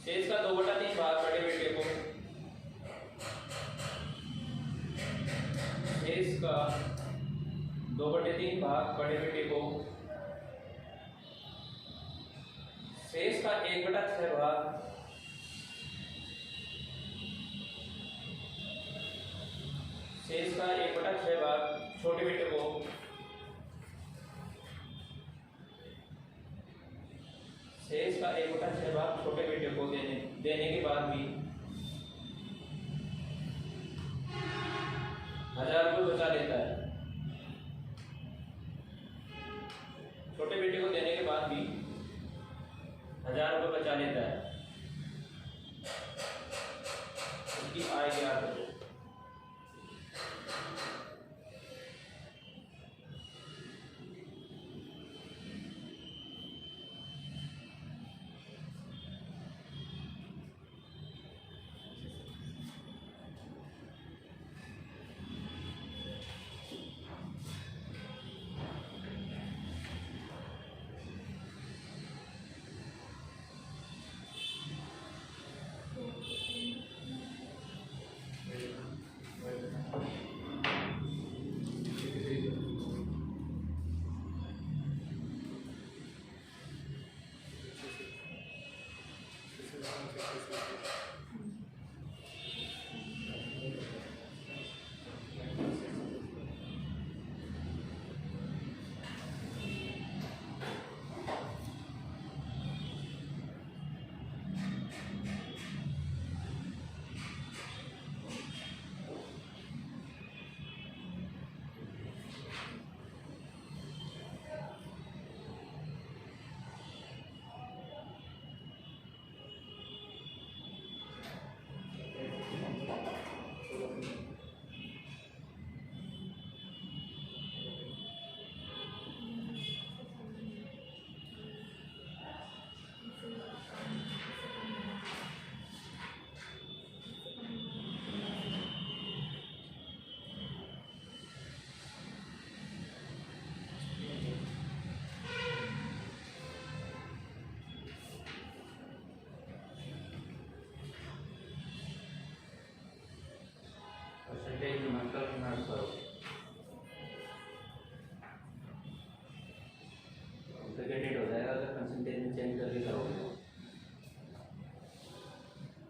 शेष का 2/3 भाग बड़े बेटे को, शेष का 2/3 भाग बड़े बेटे को, शेष का 1/6 भाग छोटे बेटे को, शेष का 1/6 भाग छोटे बेटे को देने के बाद भी 1000 रुपये बचा लेता है। छोटे बेटे को देने के बाद भी 1000 रुपये बचा लेता है। उसकी आय ज्ञात करो।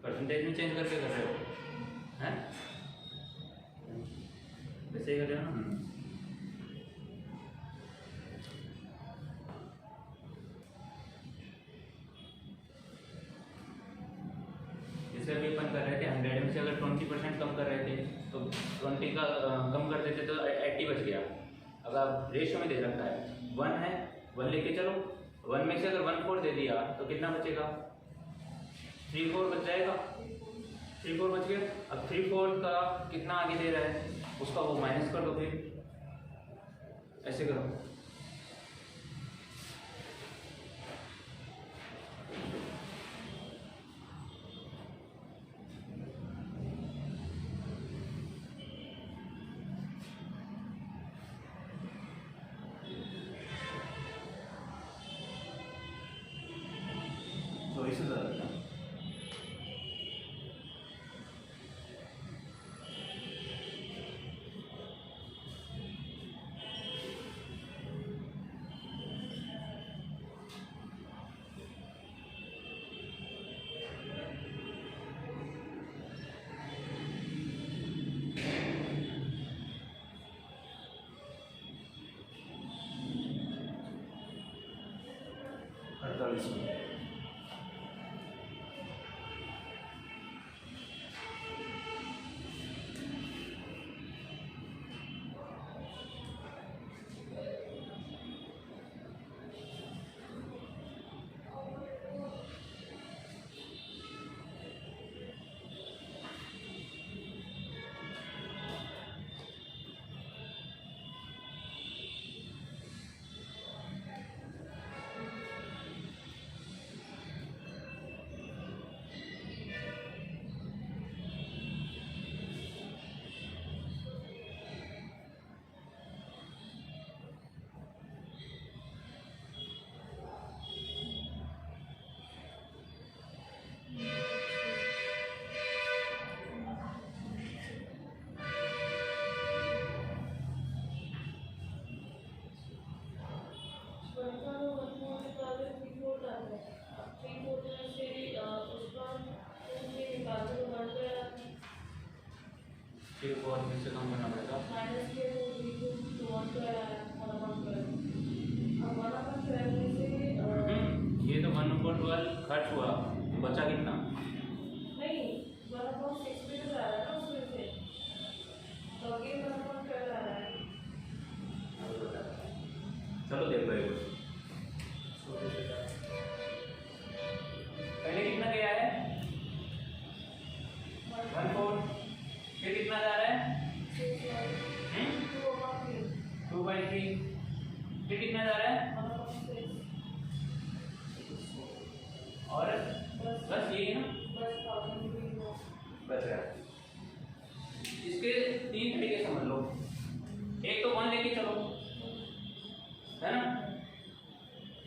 परसेंटेज में चेंज करके कर रहे हो, हैं? वैसे ही कर रहे हो ना। जैसे अभी अपन कर रहे थे 100 में से अगर 20% कम कर रहे थे तो 20 का कम कर देते तो 80 बच गया। अगर रेशियो में दे रखा है 1 है, 1 लेके चलो, 1 में से अगर 1/4 दे दिया तो कितना बचेगा? 3/4 बच जाएगा। 3/4 बच गया। अब 3/4 का कितना आगे दे रहा है उसका वो माइनस कर दो, फिर ऐसे करो। तो इसे ज़्यादा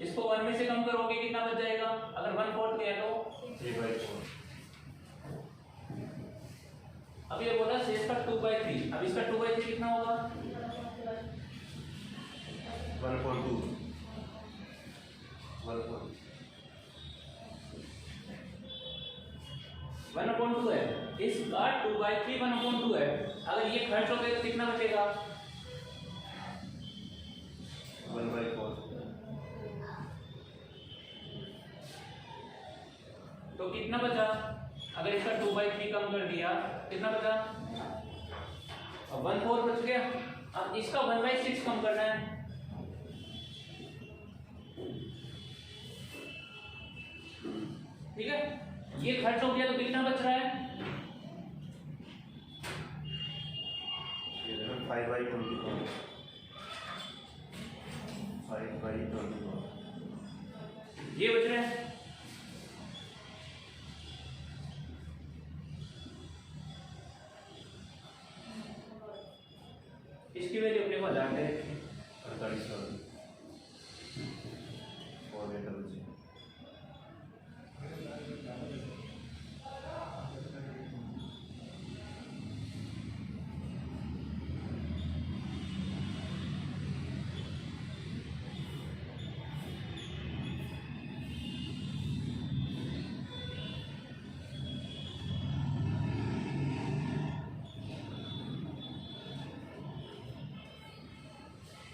इसको 1 में से कम करोगे कितना बच जाएगा? अगर 1/4 गया तो 3/4 अब ये बोला शेष का 2/3। अब इसका 2/3 कितना होगा? 1/2 1/2 है। इसका 2/3 1/2 है। अगर ये खर्च हो गया तो कितना बचेगा? 1/4 तो कितना बचा? अगर इसका 2/3 कम कर दिया कितना बचा? 1/4 बच गया। अब इसका 1/6 कम करना है। ठीक है, ये खर्च हो गया तो कितना बच रहा है? 5/24 5/24 ये बच रहा है। इसकी वैल्यू अपने को 1000 दे रखी है। 48 और बेटा बचे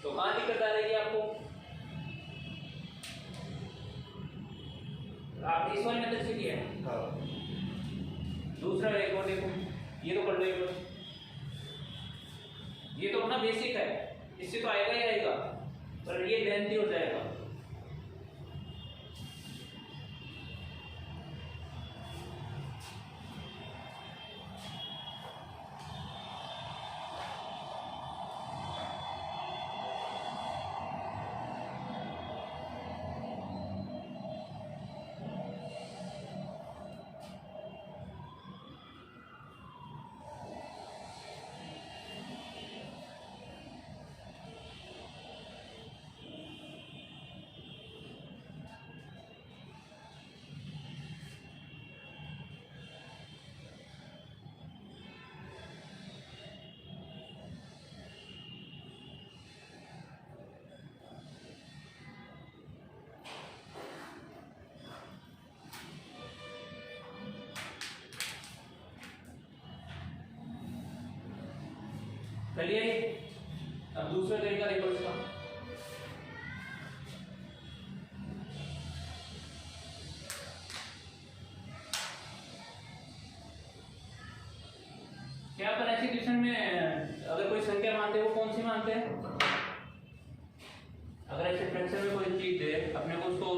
तो कहाँ दिक्कत आ रही है आपको? आपने इस वाली मेथड से किया है। हाँ दूसरा एक और देखो, ये तो कर लो एक बार। ये तो अपना बेसिक है, इससे तो आएगा ही आएगा, पर ये लेंथी हो जाएगा। चलिए अब दूसरा तरीका देखो इसका। क्या अपन ऐसे क्वेश्चन में अगर कोई संख्या मानते हैं वो कौन सी मानते हैं? अगर ऐसे फ्रैक्शन में कोई चीज दे, अपने को उसको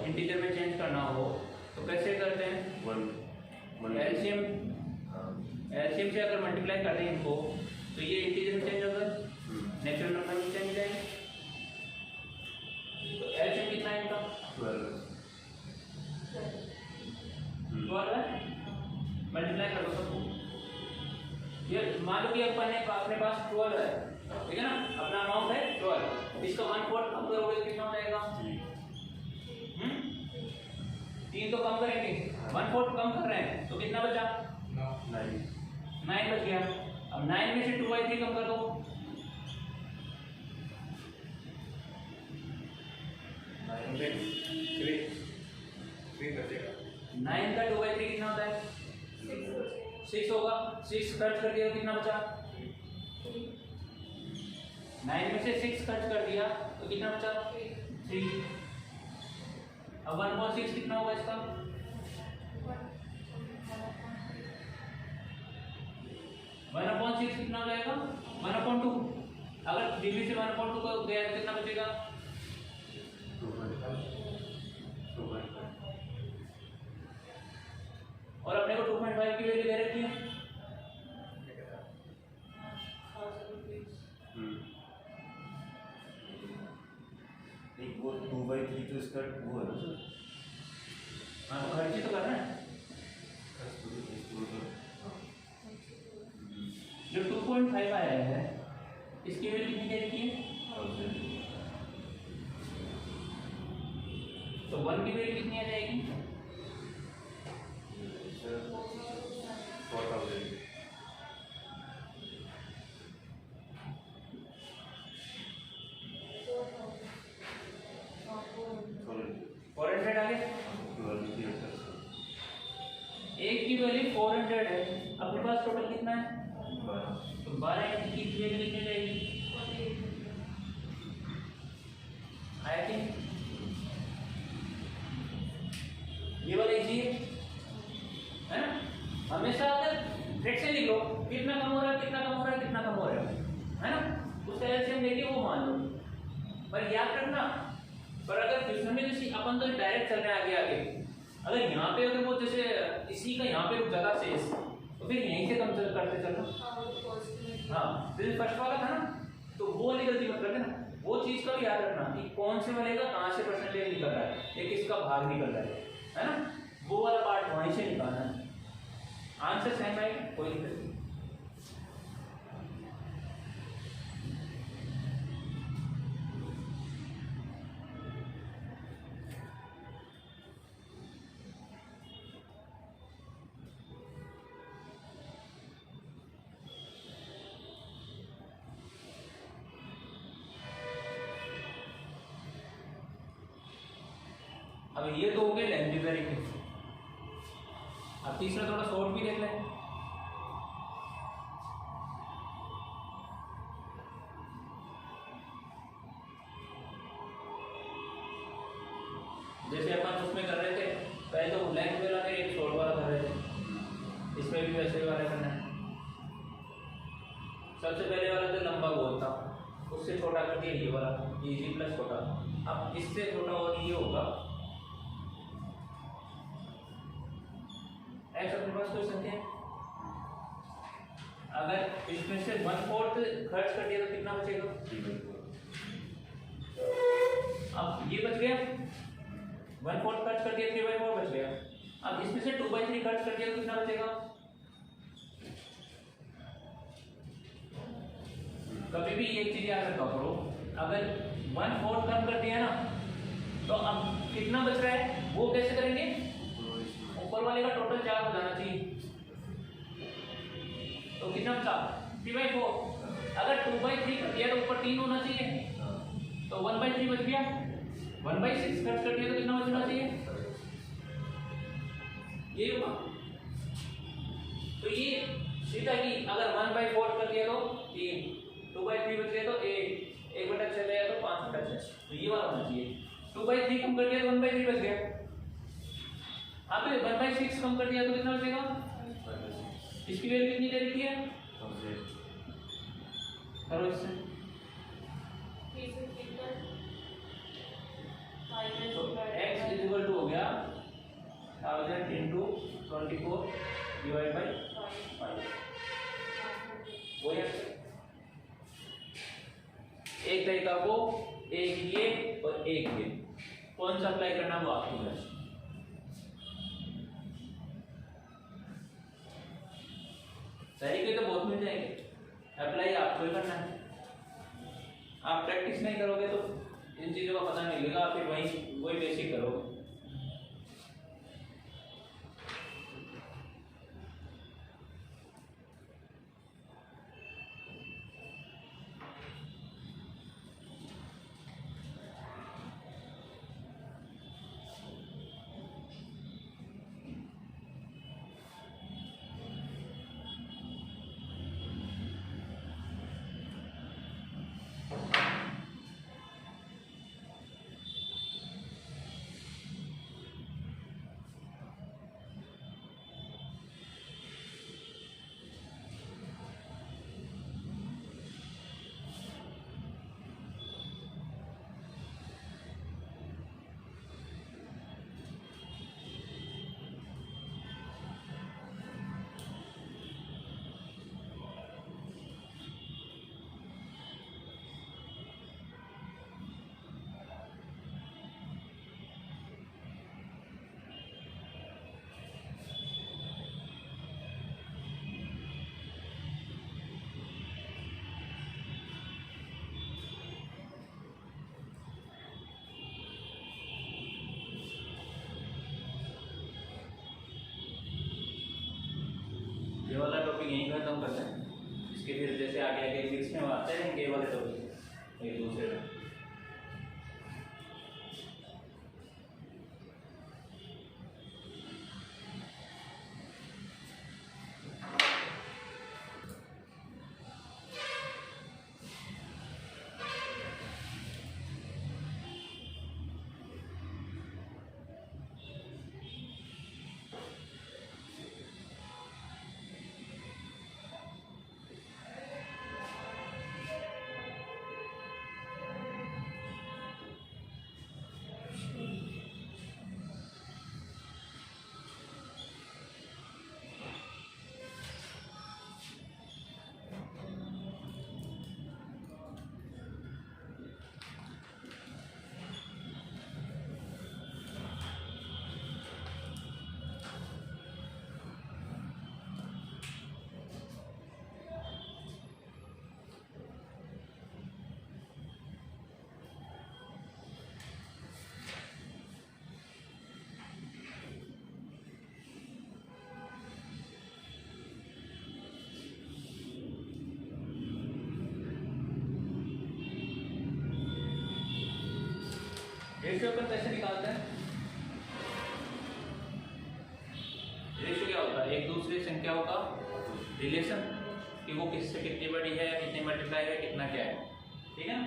इंटीजर में चेंज करना हो तो कैसे करते हैं? एलसीएम से अगर मल्टीप्लाई कर रहे हैं इनको तो ये इंटीजर में चेंज होगा, नेचुरल नंबर में चेंज जाएगा। तो एलसीएम कितना है इनका? 12 है। मल्टीप्लाई कर दो सबको। ये मान लो कि अपने पास 12 है, ठीक है ना, अपना अमाउंट है 12, इसका 1/4 कम करोगे तो कितना हो जाएगा? 3 तो कम करेंगे, 1/4 कम कर रहे हैं तो कितना बचा? 9 बच गया। अब 9 में से 2/3 कम कर दो। 9 का 2/3 कितना होता है? 6 होगा। 6 खर्च कर दिया तो कितना बचा? 9 में से 6 खर्च कर दिया तो कितना बचा? 3। अब 1/6 कितना होगा इसका? 1/6 कितना हो जाएगा? 1/2। अगर डिग्री से 1/2 का गया तो कितना बचेगा? 2.5 और अपने को 2.5 की वैल्यू दे रखी है। एक वो 2/3 तो इसका वो है ना सर? हाँ, खर्च ही तो कर रहे हैं। जो 2.5 आया है इसकी वैल्यू कितनी दे रखी है? तो 1 की वैल्यू कितनी आ जाएगी? 4000 400 आ गया। 1 की वैल्यू 400 है, अपने पास टोटल कितना है? 12 तो 12 की वैल्यू कितनी जाएगी? आया कि ये वाला इजी है ना? हमेशा अगर फ्रैक्शन लिख लो, कितना कम हो रहा है, कितना कम हो रहा है, कितना कम हो रहा है ना, उसका एलसीएम लेके वो मान लो। पर याद रखना, पर अगर क्वेश्चन में जैसे अपन तो डायरेक्ट चल रहे हैं आगे आगे, अगर यहाँ पे अगर वो जैसे इसी का यहाँ पे रुक जाता शेष, तो फिर यहीं से कम करते चलना। हाँ, जैसे फर्स्ट वाला था ना, तो वो वाली गलती मत करना ना, वो चीज का भी याद रखना कि कौन से वाले का कहाँ से परसेंटेज निकल रहा है, एक किसका भाग निकल रहा है ना, वो वाला पार्ट वहीं से निकालना है। आंसर सेम है, कोई दिक्कत नहीं। अब ये तो हो गए लेंथी तरीके। अब तीसरा थोड़ा शॉर्ट भी देख लें। जैसे अपन उसमें कर रहे थे, पहले तो लेंथ वाला फिर एक शॉर्ट वाला कर रहे थे, इसमें भी वैसे वाला करना है। सबसे पहले वाला जो लंबा गोल था, उससे छोटा कर दिया ये वाला, इजी प्लस छोटा। अब इससे छोटा और ये होगा एक्स। अपने पास कोई संख्या है, अगर इसमें से 1/4 खर्च कर दिया तो कितना बचेगा? अब ये बच गया, 1/4 खर्च कर दिया, 3/4 बच गया। अब इसमें से 2/3 खर्च कर दिया तो कितना बचेगा? कभी भी एक चीज याद रखा करो, अगर 1/4 कम कर दिया ना, तो अब कितना बच रहा है वो कैसे करेंगे? ऊपर वाले का टोटल 4 हो जाना चाहिए, तो कितना बचा? 3/4। अगर 2/3 कर दिया तो ऊपर 3 होना चाहिए, तो 1/3 बच गया। 1/6 खर्च कर दिया तो कितना बचना चाहिए? ये होगा। तो ये सीधा कि अगर 1/4 कर दिया तो 3, 2/3 बच गया तो 1, 1/6 गया तो 5/6, तो ये वाला होना चाहिए। 2/3 कम कर दिया तो 1/3 बच गया। अब 1/6 कम कर दिया तो कितना बचेगा? इसकी वैल्यू कितनी दे रखी है? करो इससे। तो x इक्वल टू हो गया 1000 into 24 डिवाइड बाय 5। वो एक तरीका को एक ये और एक ये, कौन सा अप्लाई करना वो आपकी मर्जी। तरीके तो बहुत मिल जाएंगे, अप्लाई आपको ही करना है। आप प्रैक्टिस नहीं करोगे तो इन चीज़ों का पता नहीं लगेगा, फिर वही बेसिक करोगे। यहीं खत्म करते हैं। इसके फिर जैसे आगे आगे फिक्स में आते हैं के वाले तो एक दूसरे में। रेशियो अपन कैसे निकालते हैं? रेशियो क्या होता है? एक दूसरे संख्याओं का रिलेशन, कि वो किससे कितनी बड़ी है, कितनी मल्टीप्लाई है, कितना क्या है, ठीक है ना?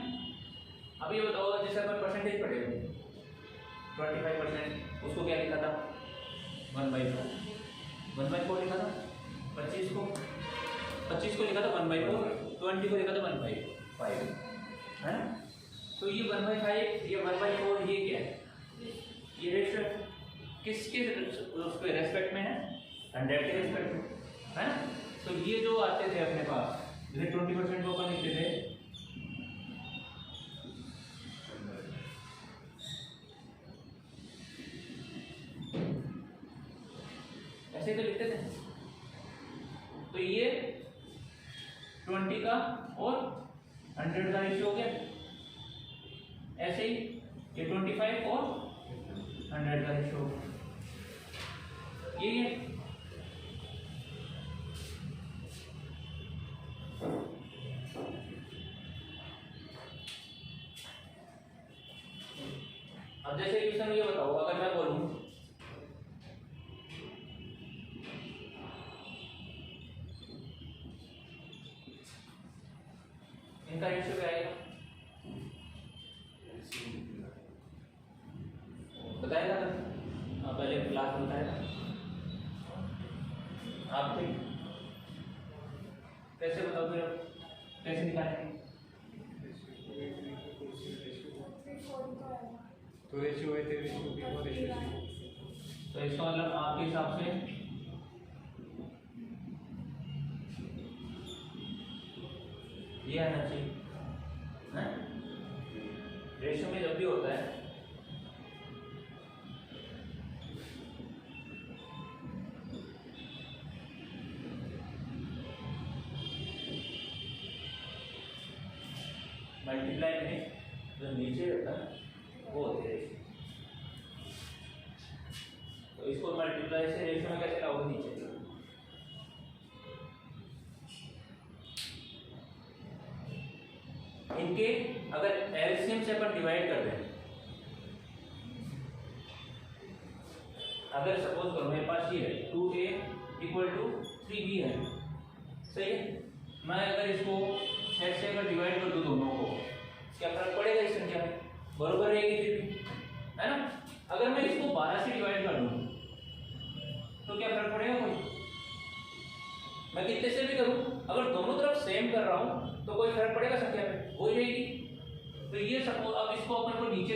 अब ये बताओ, जैसे अपन परसेंटेज पढ़े थे 25%, उसको क्या लिखा था? 1/4। 1/4 लिखा था। 25 को लिखा था 1/4, 20 को लिखा था 1/5, है ना? तो ये 1/5, ये 1/4, ये क्या है? ये रेशियो किसके उसके रेस्पेक्ट में है? 100 के रेस्पेक्ट में, है ना? तो ये जो आते थे अपने पास, जैसे 20% को अपन लिखते थे ऐसे तो लिखते थे। तो ये 20 का और 100 का रेशियो हो गया। ऐसे ही ये 25 और 100 का रेशियो, ये अब जैसे क्वेश्चन ये बताओ, अगर मैं बोलूं इनका रेशियो क्या आएगा? बताएगा ना? हाँ, पहले क्लास में बताएगा। आप ठीक कैसे बताओ फिर? कैसे निकालेंगे? तो रेशियो है, रेशियो भी और रेशियो। तो इसका मतलब आपके हिसाब से ये आना चाहिए, है? रेशियो में जब भी होता है मल्टीप्लाई में जो नीचे रहता है वो होती है रेशियो। तो इसको मल्टीप्लाई से रेशियो में कैसे लाओगे? नीचे इनके अगर एलसीएम से अपन डिवाइड कर दें, अगर सपोज करो मेरे पास ये है 2a = 3b है, सही है? मैं अगर इसको 6 से अगर डिवाइड कर दूं दोनों को, क्या फर्क पड़ेगा इस संख्या में? बरोबर रहेगी फिर भी, है ना? अगर मैं इसको 12 से डिवाइड कर दूं तो क्या फर्क पड़ेगा? कोई, मैं कितने से भी करूं, अगर दोनों तरफ सेम कर रहा हूं तो कोई फर्क पड़ेगा संख्या में? वही रहेगी। तो ये सपोज अब इसको अपन को नीचे